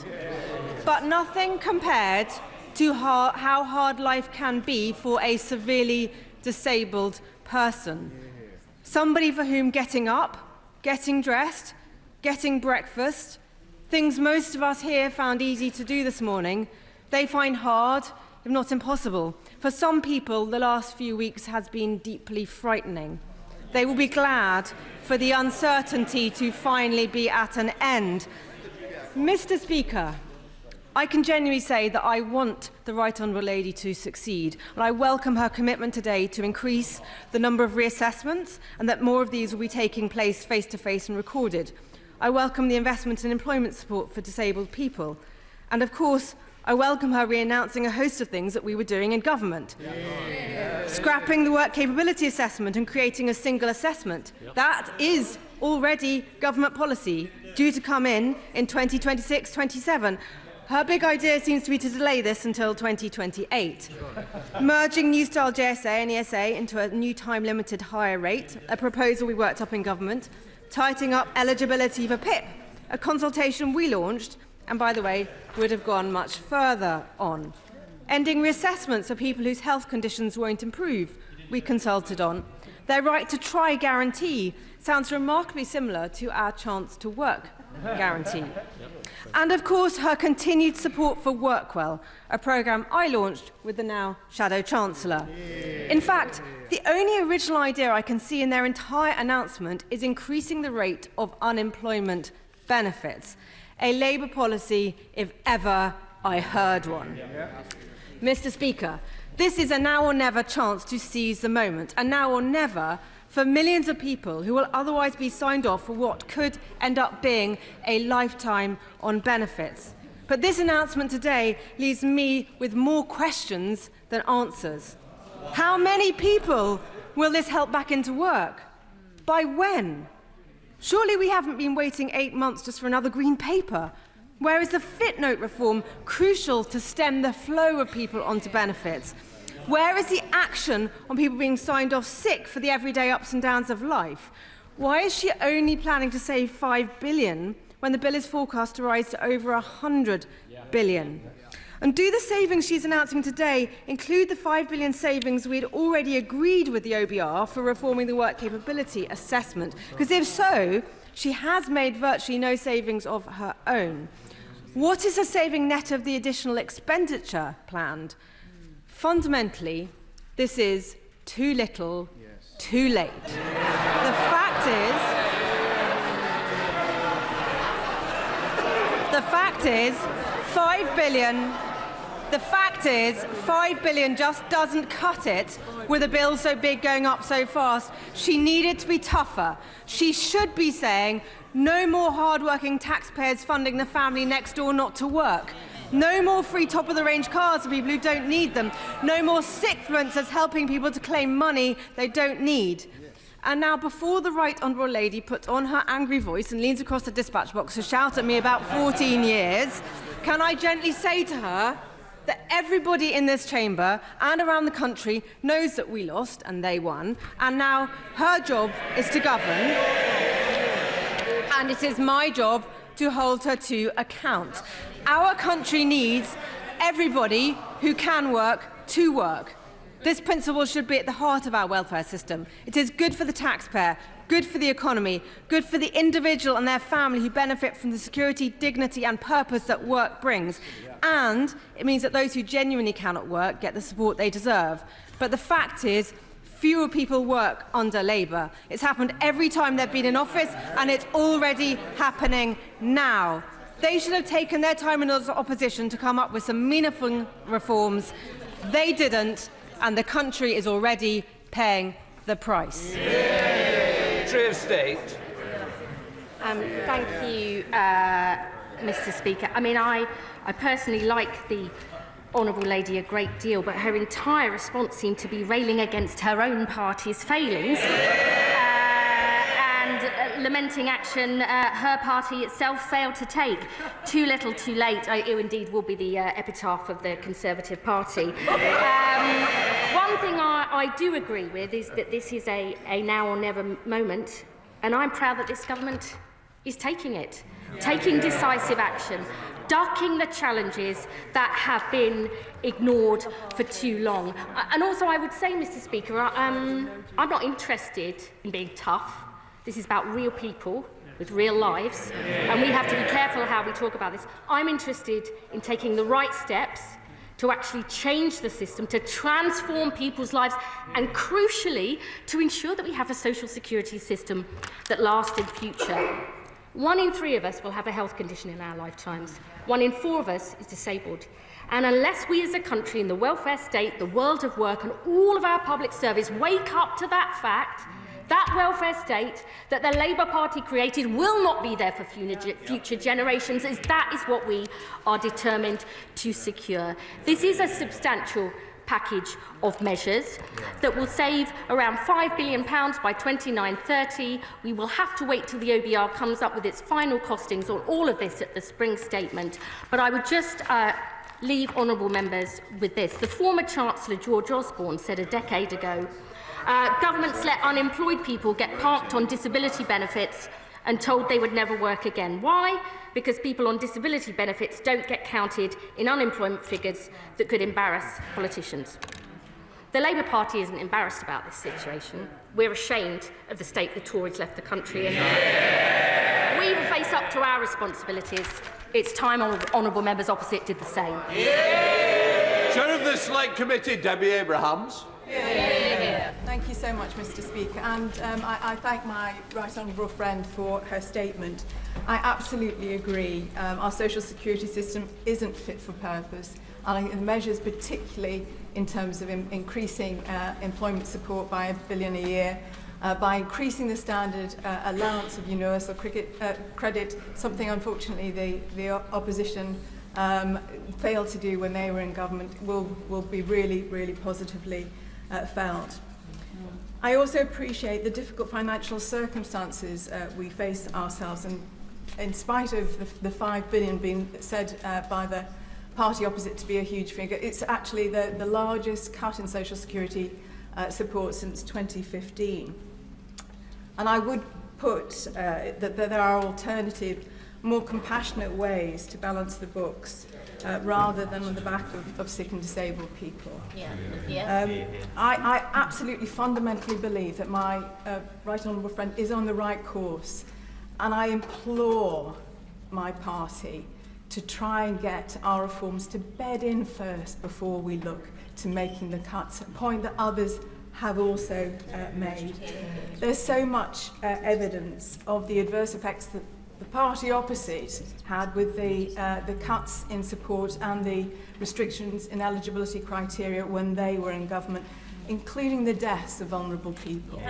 But nothing compared to how hard life can be for a severely disabled person. Somebody for whom getting up, getting dressed, getting breakfast, things most of us here found easy to do this morning, they find hard, if not impossible. For some people, the last few weeks has been deeply frightening. They will be glad for the uncertainty to finally be at an end. Mr. Speaker, I can genuinely say that I want the Right Honourable Lady to succeed, and I welcome her commitment today to increase the number of reassessments and that more of these will be taking place face-to-face and recorded. I welcome the investment in employment support for disabled people. And of course, I welcome her re-announcing a host of things that we were doing in government. Scrapping the work capability assessment and creating a single assessment. That is already government policy, due to come in 2026-27. Her big idea seems to be to delay this until 2028. Merging New Style JSA and ESA into a new time-limited higher rate, a proposal we worked up in government. Tightening up eligibility for PIP, a consultation we launched, and by the way, would have gone much further on. Ending reassessments for people whose health conditions won't improve, we consulted on. Their right to try guarantee sounds remarkably similar to our chance to work guarantee. And of course, her continued support for Workwell, a programme I launched with the now Shadow Chancellor. In fact, the only original idea I can see in their entire announcement is increasing the rate of unemployment benefits. A Labour policy, if ever I heard one. Mr. Speaker, this is a now or never chance to seize the moment, a now or never for millions of people who will otherwise be signed off for what could end up being a lifetime on benefits. But this announcement today leaves me with more questions than answers. How many people will this help back into work? By when? Surely we haven't been waiting 8 months just for another green paper. Where is the fit note reform crucial to stem the flow of people onto benefits? Where is the action on people being signed off sick for the everyday ups and downs of life? Why is she only planning to save $5 billion when the bill is forecast to rise to over $100 billion? And do the savings she's announcing today include the $5 billion savings we had already agreed with the OBR for reforming the work capability assessment? Because if so, she has made virtually no savings of her own. What is the saving net of the additional expenditure planned? Fundamentally, this is too little, too late. The fact is, $5 billion. The fact is, $5 billion just doesn't cut it with a bill so big going up so fast. She needed to be tougher. She should be saying, no more hard-working taxpayers funding the family next door not to work. No more free top-of-the-range cars for people who don't need them. No more sickfluencers helping people to claim money they don't need. And now, before the Right Honourable Lady puts on her angry voice and leans across the dispatch box to shout at me about 14 years, can I gently say to her that everybody in this chamber and around the country knows that we lost and they won, and now her job is to govern, and it is my job to hold her to account. Our country needs everybody who can work to work. This principle should be at the heart of our welfare system. It is good for the taxpayer, good for the economy, good for the individual and their family who benefit from the security, dignity and purpose that work brings. And it means that those who genuinely cannot work get the support they deserve. But the fact is, fewer people work under Labour. It's happened every time they've been in office, and it's already happening now. They should have taken their time in opposition to come up with some meaningful reforms. They didn't, and the country is already paying the price. Secretary of State. Thank you, Mr. Speaker. I mean, I personally like the Honourable Lady a great deal, but her entire response seemed to be railing against her own party's failings. and lamenting action her party itself failed to take. Too little, too late, it indeed will be the epitaph of the Conservative Party. One thing I do agree with is that this is a now or never moment, and I'm proud that this government is taking it, taking decisive action, ducking the challenges that have been ignored for too long. And also, I would say, Mr. Speaker, I'm not interested in being tough. This is about real people with real lives, and we have to be careful how we talk about this. I'm interested in taking the right steps to actually change the system, to transform people's lives, and crucially, to ensure that we have a social security system that lasts in future. 1 in 3 of us will have a health condition in our lifetimes. 1 in 4 of us is disabled. And unless we as a country in the welfare state, the world of work and all of our public service wake up to that fact, that welfare state that the Labour Party created will not be there for future generations, as that is what we are determined to secure. This is a substantial package of measures that will save around £5 billion by 29-30. We will have to wait till the OBR comes up with its final costings on all of this at the spring statement. But I would just leave honourable members with this. The former Chancellor George Osborne said a decade ago, governments let unemployed people get parked on disability benefits and told they would never work again. Why? Because people on disability benefits don't get counted in unemployment figures that could embarrass politicians. The Labour Party isn't embarrassed about this situation. We're ashamed of the state the Tories left the country in. We will face up to our responsibilities. It's time honourable members opposite did the same. Chair of the Select Committee, Debbie Abrahams. Thank you so much, Mr. Speaker, and I thank my right honourable friend for her statement. I absolutely agree. Our social security system isn't fit for purpose, and I think the measures, particularly in terms of increasing employment support by £1 billion a year, by increasing the standard allowance of universal credit, something unfortunately the opposition failed to do when they were in government, will be really, really positively felt. I also appreciate the difficult financial circumstances we face ourselves, and in spite of the £5 billion being said by the party opposite to be a huge figure, it's actually the largest cut in social security support since 2015. And I would put that there are alternative, more compassionate ways to balance the books rather than on the back of sick and disabled people. I absolutely fundamentally believe that my right honourable friend is on the right course, and I implore my party to try and get our reforms to bed in first before we look to making the cuts, a point that others have also made. There's so much evidence of the adverse effects that the party opposite had with the cuts in support and the restrictions in eligibility criteria when they were in government, including the deaths of vulnerable people.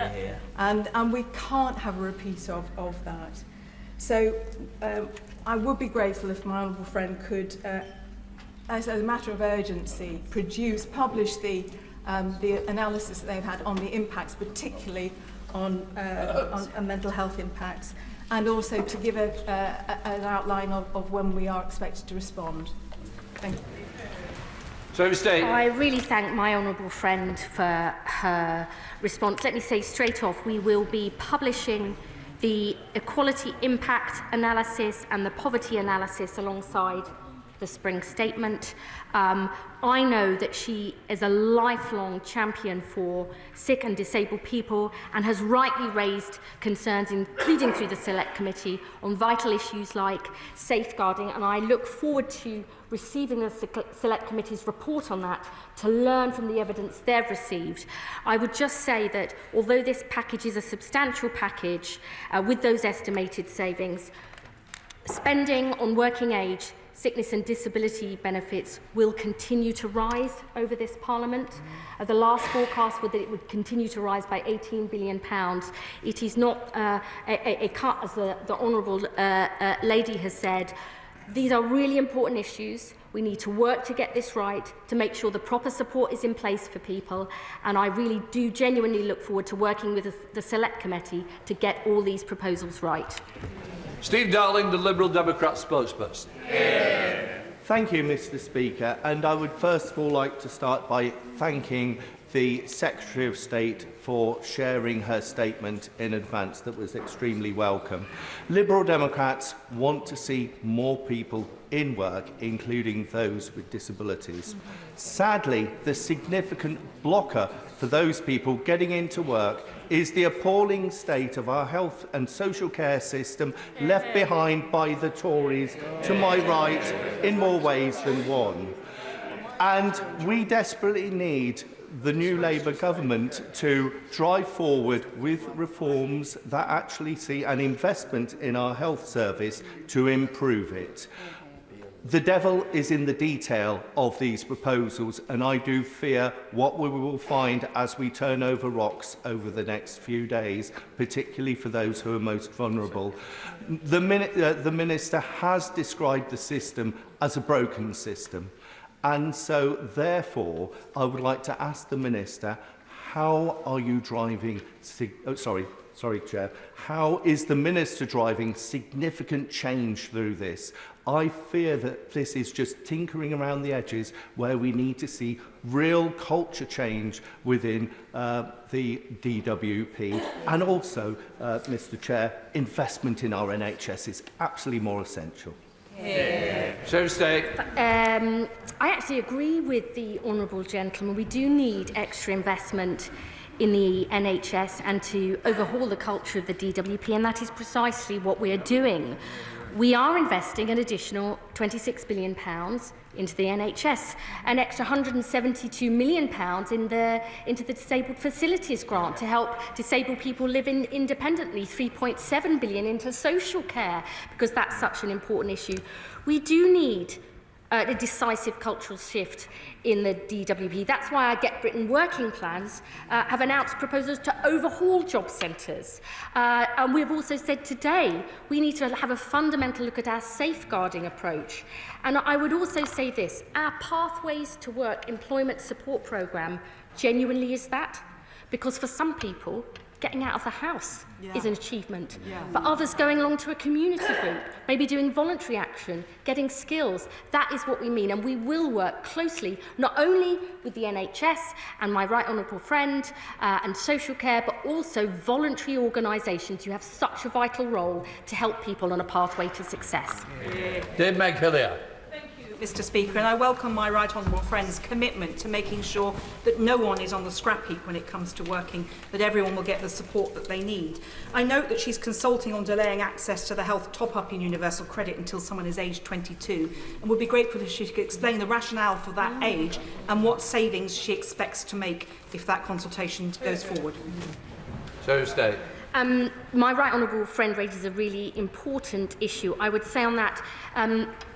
And we can't have a repeat of that. So I would be grateful if my honourable friend could, as a matter of urgency, publish the analysis that they've had on the impacts, particularly on mental health impacts, and also to give an outline of when we are expected to respond. Thank you. I really thank my honourable friend for her response. Let me say straight off, we will be publishing the equality impact analysis and the poverty analysis alongside the spring statement. I know that she is a lifelong champion for sick and disabled people and has rightly raised concerns, including through the Select Committee, on vital issues like safeguarding, and I look forward to receiving the Select Committee's report on that to learn from the evidence they've received. I would just say that although this package is a substantial package with those estimated savings, spending on working age, sickness and disability benefits will continue to rise over this Parliament. The last forecast was that it would continue to rise by £18 billion. It is not a cut, as the Honourable Lady has said. These are really important issues. We need to work to get this right, to make sure the proper support is in place for people, and I really do genuinely look forward to working with the Select Committee to get all these proposals right. Steve Darling, the Liberal Democrat spokesperson. Thank you, Mr. Speaker, and I would first of all like to start by thanking the Secretary of State for sharing her statement in advance. That was extremely welcome. Liberal Democrats want to see more people in work, including those with disabilities. Sadly, the significant blocker for those people getting into work is the appalling state of our health and social care system left behind by the Tories to my right in more ways than one. And we desperately need the new Labour government to drive forward with reforms that actually see an investment in our health service to improve it. The devil is in the detail of these proposals, and I do fear what we will find as we turn over rocks over the next few days, particularly for those who are most vulnerable. The Minister has described the system as a broken system. And so, therefore, I would like to ask the Minister, how are you driving... Chair. How is the Minister driving significant change through this? I fear that this is just tinkering around the edges where we need to see real culture change within the DWP. And also, Mr. Chair, investment in our NHS is absolutely more essential. I actually agree with the honourable gentleman. We do need extra investment in the NHS and to overhaul the culture of the DWP, and that is precisely what we are doing. We are investing an additional £26 billion into the NHS, an extra £172 million into the Disabled Facilities Grant to help disabled people live independently, £3.7 billion into social care, because that's such an important issue. We do need a decisive cultural shift in the DWP. That's why our Get Britain working plans have announced proposals to overhaul job centres. And we've also said today we need to have a fundamental look at our safeguarding approach. And I would also say this, our Pathways to Work employment support programme genuinely is that, because for some people, getting out of the house is an achievement. For others, going along to a community group, maybe doing voluntary action, getting skills, that is what we mean. And we will work closely, not only with the NHS and my right honourable friend and social care, but also voluntary organisations who have such a vital role to help people on a pathway to success. Dave McHillier. Mr. Speaker, and I welcome my right honourable friend's commitment to making sure that no one is on the scrap heap when it comes to working, that everyone will get the support that they need. I note that she's consulting on delaying access to the health top-up in universal credit until someone is aged 22, and would be grateful if she could explain the rationale for that age and what savings she expects to make if that consultation goes forward. My right honourable friend raises a really important issue. I would say on that,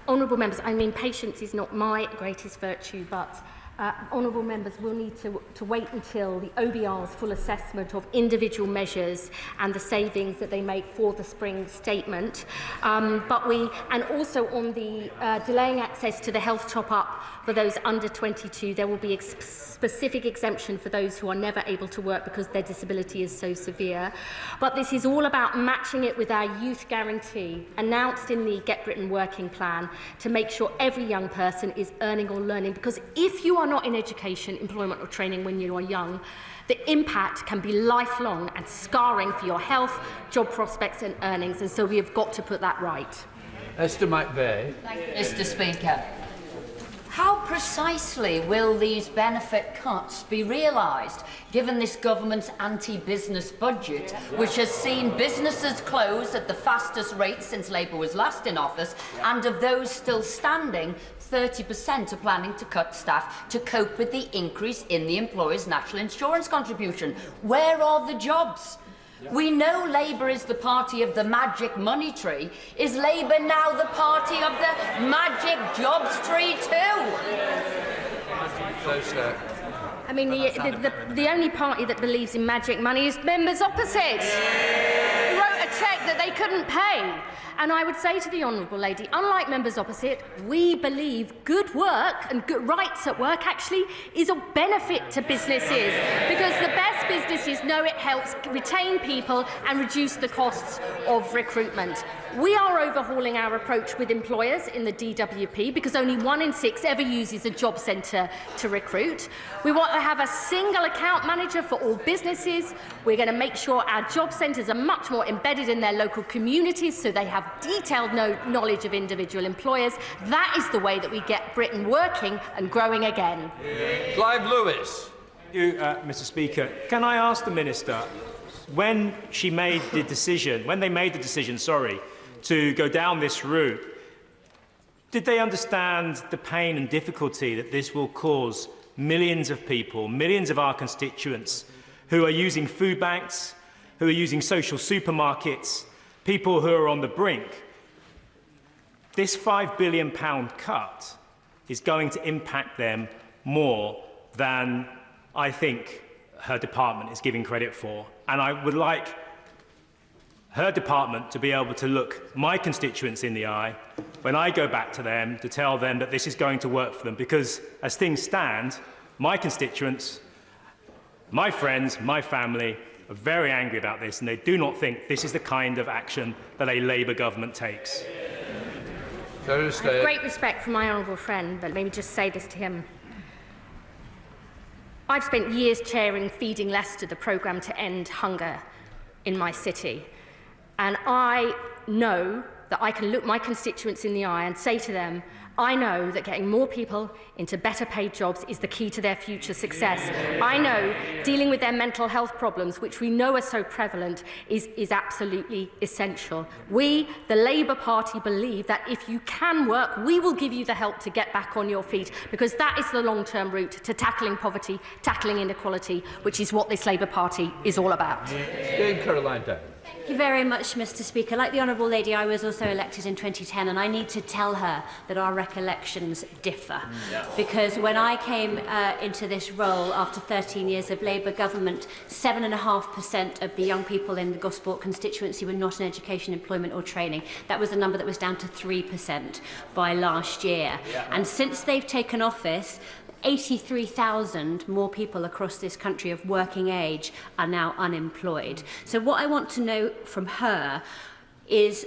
honourable members, I mean, patience is not my greatest virtue, but honourable members will need to wait until the OBR's full assessment of individual measures and the savings that they make for the spring statement. And also on the delaying access to the health top-up for those under 22, there will be a specific exemption for those who are never able to work because their disability is so severe. But this is all about matching it with our youth guarantee, announced in the Get Britain working plan, to make sure every young person is earning or learning. Because if you are not in education, employment or training when you are young, the impact can be lifelong and scarring for your health, job prospects and earnings. And so we have got to put that right. Esther McVeigh. Thank you, Mr. Speaker. How precisely will these benefit cuts be realised, given this government's anti-business budget, which has seen businesses close at the fastest rate since Labour was last in office, and of those still standing, 30% are planning to cut staff to cope with the increase in the employer's national insurance contribution? Where are the jobs? We know Labour is the party of the magic money tree. Is Labour now the party of the magic jobs tree too? I mean, the only party that believes in magic money is members opposite. Who wrote a cheque that they couldn't pay. And I would say to the Honourable Lady, unlike members opposite, we believe good work and good rights at work actually is of benefit to businesses, because the best businesses know it helps retain people and reduce the costs of recruitment. We are overhauling our approach with employers in the DWP because only 1 in 6 ever uses a job centre to recruit. We want to have a single account manager for all businesses. We're going to make sure our job centres are much more embedded in their local communities so they have detailed knowledge of individual employers. That is the way that we get Britain working and growing again. Clive Lewis. Thank you, Mr. Speaker. Can I ask the Minister, when they made the decision, to go down this route, did they understand the pain and difficulty that this will cause millions of people, millions of our constituents who are using food banks, who are using social supermarkets, people who are on the brink? This £5 billion cut is going to impact them more than I think her department is giving credit for. And I would like her department to be able to look my constituents in the eye when I go back to them to tell them that this is going to work for them, because as things stand, my constituents, my friends, my family are very angry about this, and they do not think this is the kind of action that a Labour government takes. I have great respect for my honourable friend, but let me just say this to him. I've spent years chairing Feeding Leicester, the programme to end hunger in my city. And I know that I can look my constituents in the eye and say to them, I know that getting more people into better paid jobs is the key to their future success. I know dealing with their mental health problems, which we know are so prevalent, is absolutely essential. We, the Labour Party, believe that if you can work, we will give you the help to get back on your feet, because that is the long-term route to tackling poverty, tackling inequality, which is what this Labour Party is all about. Caroline Down. Thank you very much, Mr. Speaker. Like the Honourable Lady, I was also elected in 2010, and I need to tell her that our recollections differ. Because when I came into this role after 13 years of Labour government, 7.5% of the young people in the Gosport constituency were not in education, employment or training. That was a number that was down to 3% by last year. And since they've taken office, 83,000 more people across this country of working age are now unemployed. So what I want to know from her is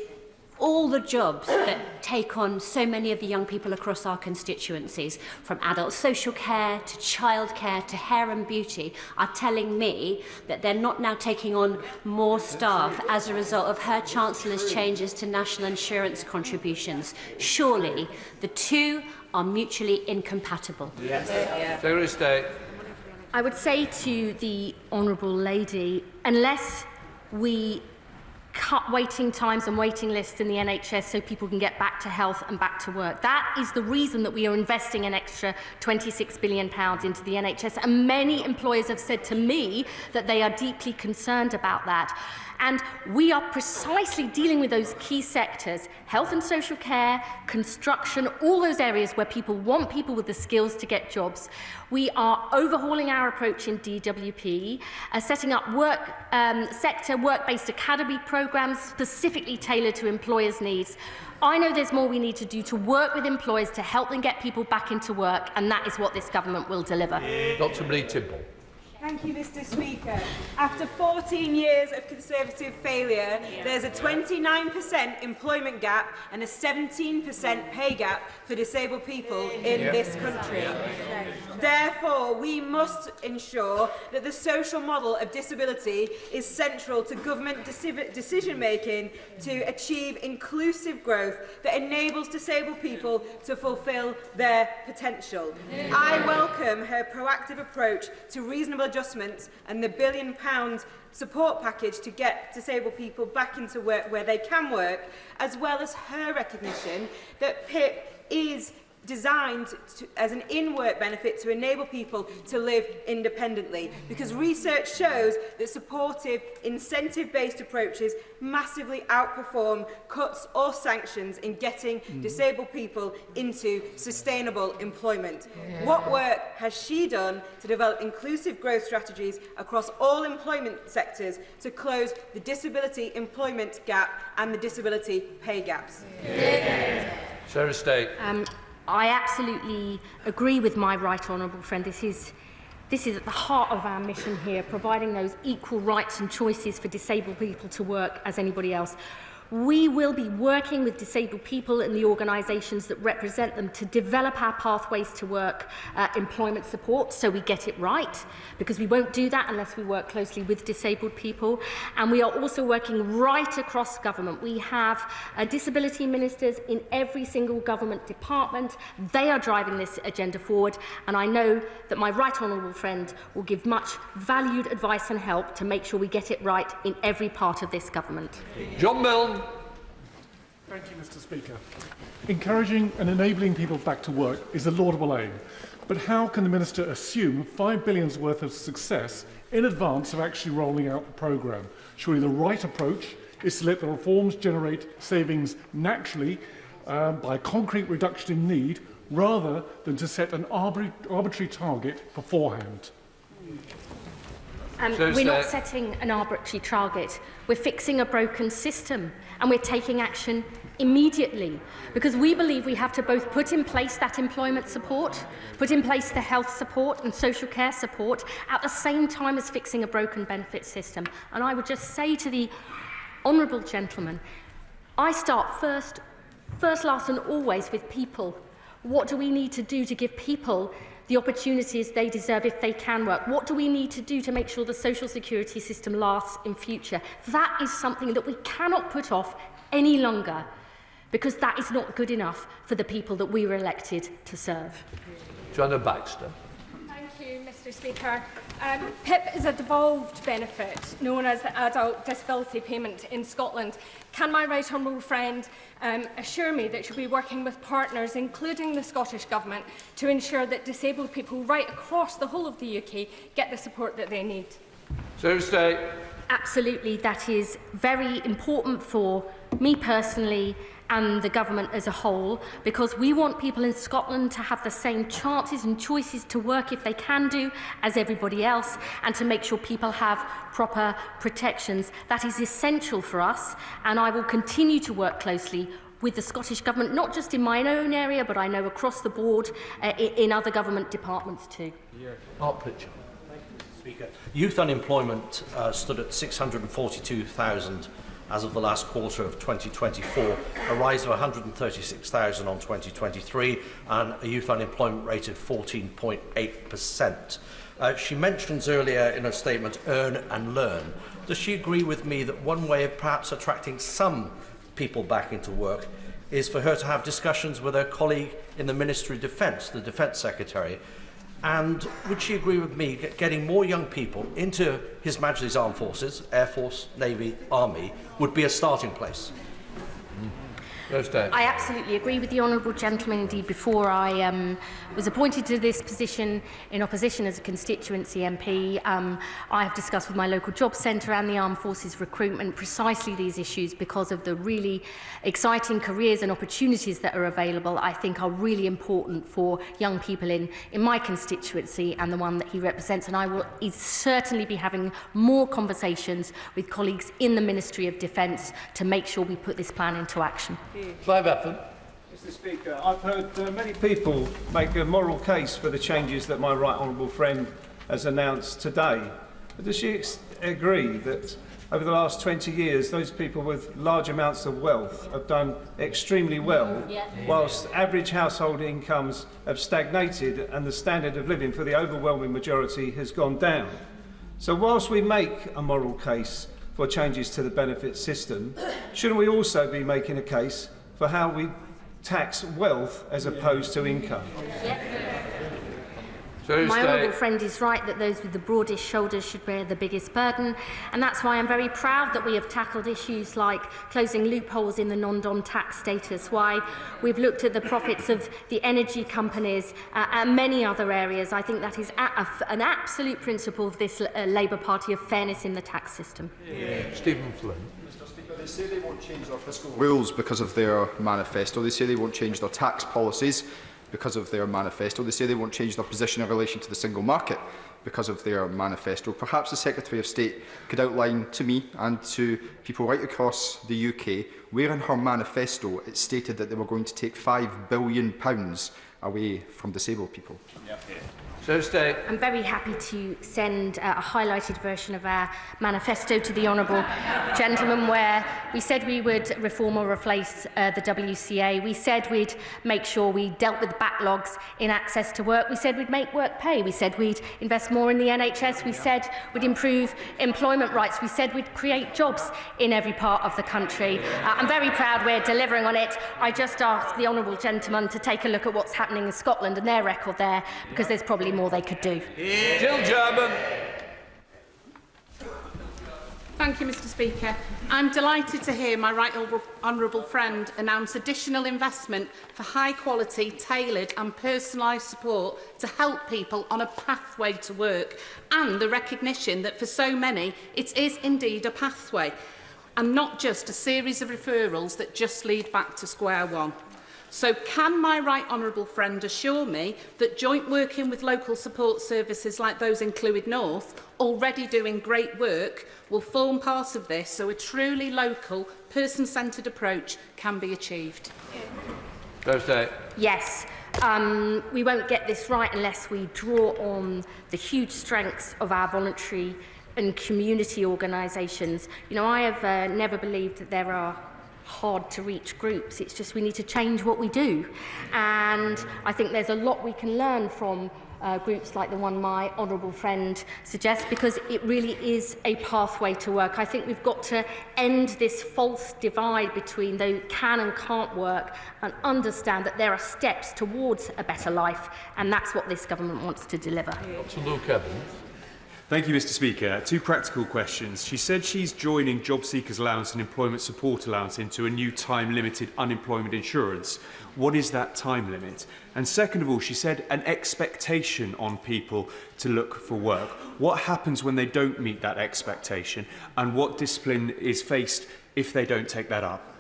all the jobs that take on so many of the young people across our constituencies, from adult social care to childcare to hair and beauty, are telling me that they're not now taking on more staff as a result of her Chancellor's changes to national insurance contributions. Surely the two are mutually incompatible. I would say to the Honourable Lady, unless we cut waiting times and waiting lists in the NHS so people can get back to health and back to work. That is the reason that we are investing an extra £26 billion into the NHS, and many employers have said to me that they are deeply concerned about that. And we are precisely dealing with those key sectors, health and social care, construction, all those areas where people want people with the skills to get jobs. We are overhauling our approach in DWP, setting up sector work-based academy programmes specifically tailored to employers' needs. I know there's more we need to do to work with employers to help them get people back into work, and that is what this government will deliver. Dr. Timble. Thank you, Mr. Speaker. After 14 years of Conservative failure, there's a 29% employment gap and a 17% pay gap for disabled people in this country. Therefore, we must ensure that the social model of disability is central to government decision-making to achieve inclusive growth that enables disabled people to fulfil their potential. I welcome her proactive approach to reasonable adjustments and the £1 billion support package to get disabled people back into work where they can work, as well as her recognition that PIP is designed as an in-work benefit to enable people to live independently, because research shows that supportive, incentive-based approaches massively outperform cuts or sanctions in getting disabled people into sustainable employment. What work has she done to develop inclusive growth strategies across all employment sectors to close the disability employment gap and the disability pay gaps? Sarah State. I absolutely agree with my right honourable friend. This is at the heart of our mission here, providing those equal rights and choices for disabled people to work as anybody else. We will be working with disabled people and the organisations that represent them to develop our pathways to work employment support so we get it right, because we won't do that unless we work closely with disabled people. And we are also working right across government. We have disability ministers in every single government department. They are driving this agenda forward, and I know that my right honourable friend will give much valued advice and help to make sure we get it right in every part of this government. John Milne. Thank you, Mr. Speaker. Encouraging and enabling people back to work is a laudable aim, but how can the Minister assume £5 billion's worth of success in advance of actually rolling out the programme? Surely the right approach is to let the reforms generate savings naturally by concrete reduction in need, rather than to set an arbitrary target beforehand. We're not setting an arbitrary target. We're fixing a broken system, and we're taking action immediately, because we believe we have to both put in place that employment support, put in place the health support and social care support at the same time as fixing a broken benefit system. And I would just say to the honourable gentleman, I start first, last and always with people. What do we need to do to give people the opportunities they deserve if they can work? What do we need to do to make sure the social security system lasts in future? That is something that we cannot put off any longer, because that is not good enough for the people that we were elected to serve. Joanna Baxter. Thank you, Mr. Speaker. PIP is a devolved benefit known as the Adult Disability Payment in Scotland. Can my right honourable friend assure me that she'll be working with partners, including the Scottish Government, to ensure that disabled people right across the whole of the UK get the support that they need? Sarah State. Absolutely, that is very important for me personally and the government as a whole, because we want people in Scotland to have the same chances and choices to work if they can do as everybody else, and to make sure people have proper protections. That is essential for us, and I will continue to work closely with the Scottish Government, not just in my own area, but I know across the board in other government departments too. Mark Pritchard. Speaker. Youth unemployment stood at 642,000 as of the last quarter of 2024, a rise of 136,000 on 2023, and a youth unemployment rate of 14.8%. She mentions earlier in her statement, earn and learn. Does she agree with me that one way of perhaps attracting some people back into work is for her to have discussions with her colleague in the Ministry of Defence, the Defence Secretary? And would she agree with me that getting more young people into His Majesty's Armed Forces, Air Force, Navy, Army, would be a starting place? I absolutely agree with the honourable gentleman. Indeed, before I was appointed to this position in opposition as a constituency MP, I have discussed with my local job centre and the Armed Forces recruitment precisely these issues, because of the really exciting careers and opportunities that are available, I think are really important for young people in my constituency and the one that he represents. And I will certainly be having more conversations with colleagues in the Ministry of Defence to make sure we put this plan into action. Clive Effin. Mr. Speaker, I've heard many people make a moral case for the changes that my right honourable friend has announced today. But does she agree that over the last 20 years, those people with large amounts of wealth have done extremely well, whilst average household incomes have stagnated and the standard of living for the overwhelming majority has gone down? So whilst we make a moral case for changes to the benefit system, shouldn't we also be making a case for how we tax wealth as opposed to income? My honourable friend is right that those with the broadest shoulders should bear the biggest burden, and that's why I'm very proud that we have tackled issues like closing loopholes in the non-dom tax status, why we've looked at the profits of the energy companies and many other areas. I think that is an absolute principle of this Labour Party of fairness in the tax system. Stephen Flynn. They say they won't change their fiscal rules because of their manifesto. They say they won't change their tax policies because of their manifesto. They say they won't change their position in relation to the single market because of their manifesto. Perhaps the Secretary of State could outline to me and to people right across the UK where in her manifesto it stated that they were going to take £5 billion away from disabled people. I'm very happy to send a highlighted version of our manifesto to the honourable gentleman, where we said we would reform or replace the WCA. We said we'd make sure we dealt with backlogs in access to work. We said we'd make work pay. We said we'd invest more in the NHS. We said we'd improve employment rights. We said we'd create jobs in every part of the country. I'm very proud we're delivering on it. I just ask the honourable gentleman to take a look at what's happening in Scotland and their record there, because there's probably more they could do. Jill German. Thank you, Mr. Speaker. I'm delighted to hear my right honourable friend announce additional investment for high-quality, tailored and personalised support to help people on a pathway to work, and the recognition that for so many it is indeed a pathway and not just a series of referrals that just lead back to square one. So can my right honourable friend assure me that joint working with local support services like those in Clwyd North, already doing great work, will form part of this so a truly local, person-centred approach can be achieved? Yes. We won't get this right unless we draw on the huge strengths of our voluntary and community organisations. You know, I have never believed that there are hard-to-reach groups. It's just we need to change what we do. And I think there's a lot we can learn from groups like the one my honourable friend suggests, because it really is a pathway to work. I think we've got to end this false divide between those who can and can't work and understand that there are steps towards a better life, and that's what this government wants to deliver. Dr. Luke Evans. Thank you, Mr. Speaker. Two practical questions. She said she's joining job seekers allowance and employment support allowance into a new time-limited unemployment insurance. What is that time limit? And second of all, she said an expectation on people to look for work. What happens when they don't meet that expectation, and what discipline is faced if they don't take that up?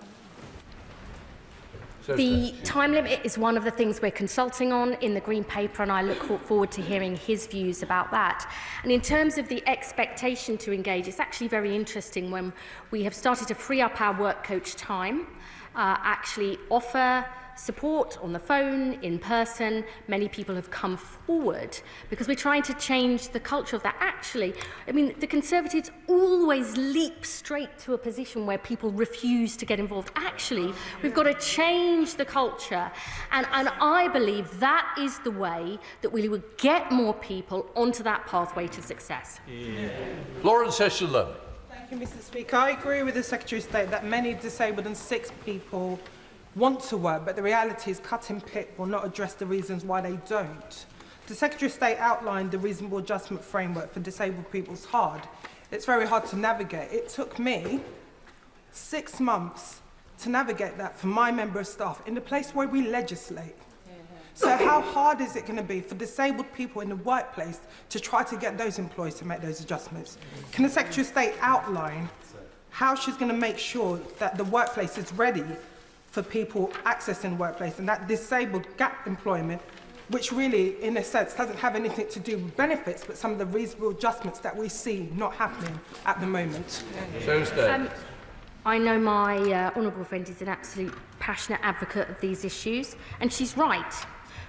The time limit is one of the things we're consulting on in the Green Paper, and I look forward to hearing his views about that. And in terms of the expectation to engage, it's actually very interesting when we have started to free up our work coach time, actually offer support on the phone, in person. Many people have come forward because we're trying to change the culture of that. Actually, I mean, the Conservatives always leap straight to a position where people refuse to get involved. Actually, we've got to change the culture, and I believe that is the way that we will get more people onto that pathway to success. Lawrence Eshelon. Thank you, Mr. Speaker. I agree with the Secretary of State that many disabled and sick people want to work, but the reality is cutting PIP will not address the reasons why they don't. The Secretary of State outlined the reasonable adjustment framework for disabled people's hard. It's very hard to navigate. It took me 6 months to navigate that for my member of staff in the place where we legislate. So how hard is it going to be for disabled people in the workplace to try to get those employees to make those adjustments? Can the Secretary of State outline how she's going to make sure that the workplace is ready for people accessing the workplace, and that disabled gap employment, which really, in a sense, doesn't have anything to do with benefits, but some of the reasonable adjustments that we see not happening at the moment? I know my honourable friend is an absolute passionate advocate of these issues, and she's right.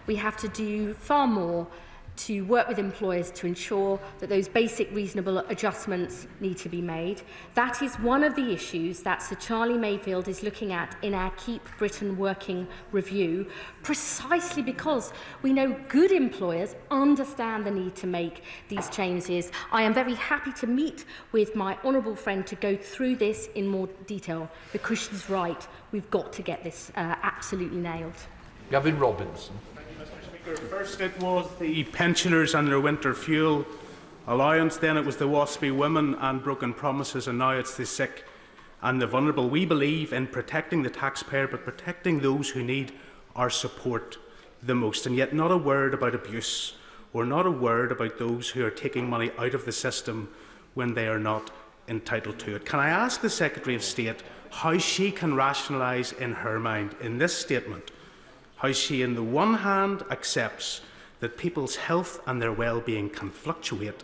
We have to do far more to work with employers to ensure that those basic reasonable adjustments need to be made. That is one of the issues that Sir Charlie Mayfield is looking at in our Keep Britain Working review, precisely because we know good employers understand the need to make these changes. I am very happy to meet with my honourable friend to go through this in more detail, because she's right. We've got to get this absolutely nailed. Gavin Robinson. First it was the pensioners and their winter fuel allowance, then it was the waspy women and broken promises, and now it's the sick and the vulnerable. We believe in protecting the taxpayer, but protecting those who need our support the most, and yet not a word about abuse, or not a word about those who are taking money out of the system when they are not entitled to it. Can I ask the Secretary of State how she can rationalise in her mind, in this statement, how she, on the one hand, accepts that people's health and their well-being can fluctuate,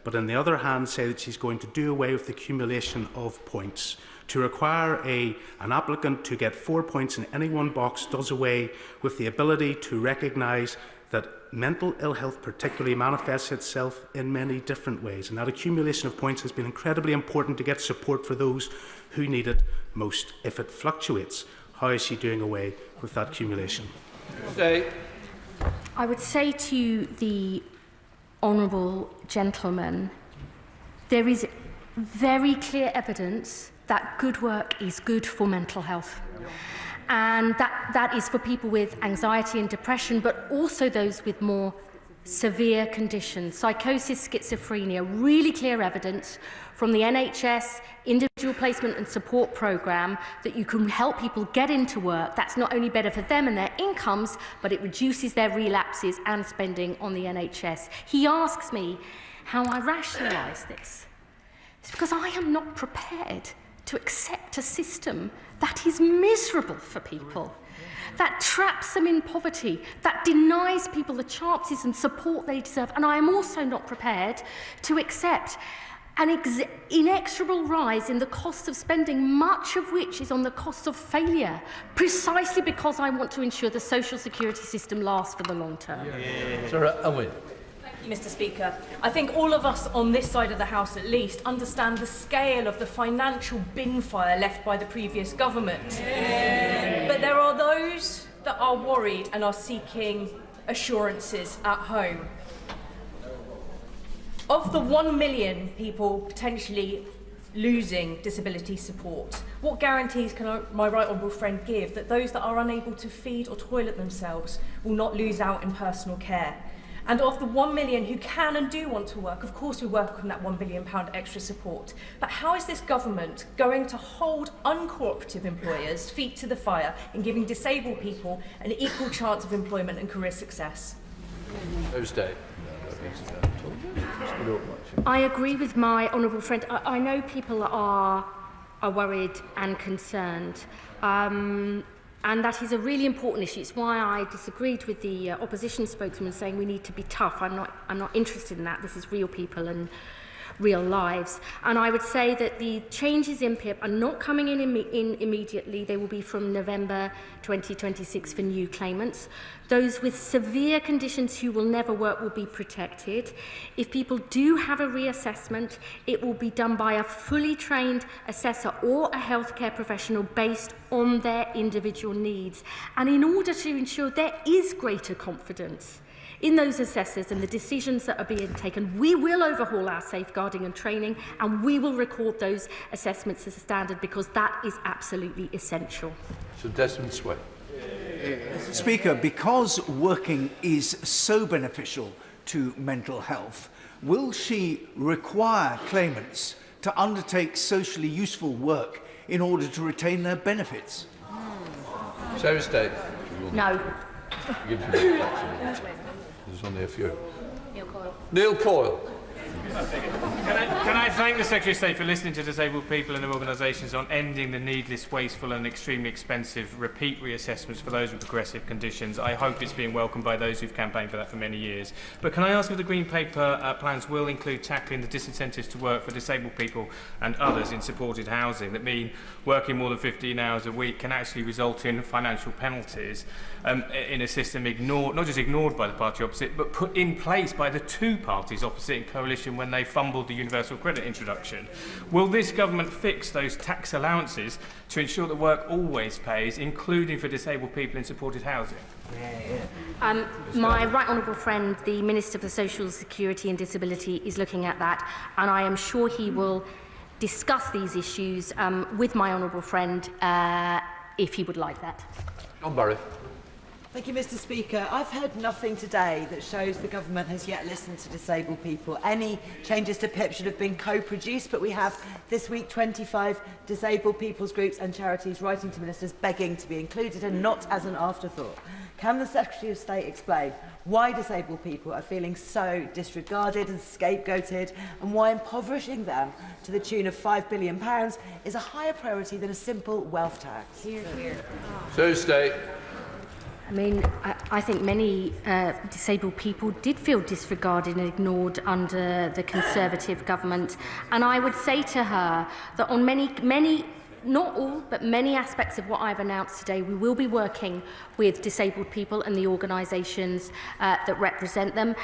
but on the other hand say that she's going to do away with the accumulation of points. To require an applicant to get 4 points in any one box does away with the ability to recognise that mental ill health particularly manifests itself in many different ways, and that accumulation of points has been incredibly important to get support for those who need it most. If it fluctuates, how is she doing away with that accumulation? I would say to the honourable gentleman, there is very clear evidence that good work is good for mental health. And that is for people with anxiety and depression, but also those with more severe conditions. Psychosis, schizophrenia, really clear evidence from the NHS individual placement and support programme that you can help people get into work. That's not only better for them and their incomes, but it reduces their relapses and spending on the NHS. He asks me how I rationalise this. It's because I am not prepared to accept a system that is miserable for people, that traps them in poverty, that denies people the chances and support they deserve. And I am also not prepared to accept an inexorable rise in the cost of spending, much of which is on the cost of failure, precisely because I want to ensure the social security system lasts for the long term. Sarah Owen. Mr. Speaker, I think all of us on this side of the House at least understand the scale of the financial bin fire left by the previous government. But there are those that are worried and are seeking assurances at home. Of the 1 million people potentially losing disability support, what guarantees can my right honourable friend give that those that are unable to feed or toilet themselves will not lose out in personal care? And of the 1 million who can and do want to work, of course we welcome that £1 billion extra support. But how is this government going to hold uncooperative employers' feet to the fire in giving disabled people an equal chance of employment and career success? Thursday. I agree with my honourable friend. I know people are worried and concerned. And that is a really important issue. It's why I disagreed with the opposition spokesman saying we need to be tough. I'm not interested in that. This is real people and real lives. And I would say that the changes in PIP are not coming in immediately. They will be from November 2026 for new claimants. Those with severe conditions who will never work will be protected. If people do have a reassessment, it will be done by a fully trained assessor or a healthcare professional based on their individual needs. And in order to ensure there is greater confidence in those assessors and the decisions that are being taken, we will overhaul our safeguarding and training, and we will record those assessments as a standard, because that is absolutely essential. So Desmond Sway. Speaker, because working is so beneficial to mental health, will she require claimants to undertake socially useful work in order to retain their benefits? Sarah State. No. Gives you flexibility. There's only a few. Neil Coyle. Neil Coyle. Can I thank the Secretary of State for listening to disabled people and their organisations on ending the needless, wasteful and extremely expensive repeat reassessments for those with progressive conditions. I hope it's being welcomed by those who've campaigned for that for many years. But can I ask if the Green Paper plans will include tackling the disincentives to work for disabled people and others in supported housing that mean working more than 15 hours a week can actually result in financial penalties in a system not just ignored by the party opposite, but put in place by the two parties opposite in coalition when they fumbled the universal credit introduction. Will this government fix those tax allowances to ensure that work always pays, including for disabled people in supported housing? My right honourable friend, the Minister for Social Security and Disability, is looking at that, and I am sure he will discuss these issues with my honourable friend if he would like that. John Barry. Thank you, Mr. Speaker. I've heard nothing today that shows the government has yet listened to disabled people. Any changes to PIP should have been co-produced, but we have this week 25 disabled people's groups and charities writing to ministers begging to be included and not as an afterthought. Can the Secretary of State explain why disabled people are feeling so disregarded and scapegoated, and why impoverishing them to the tune of £5 billion is a higher priority than a simple wealth tax? So State. I mean, I think many disabled people did feel disregarded and ignored under the Conservative government. And I would say to her that on many, not all, but many aspects of what I've announced today, we will be working with disabled people and the organisations that represent them.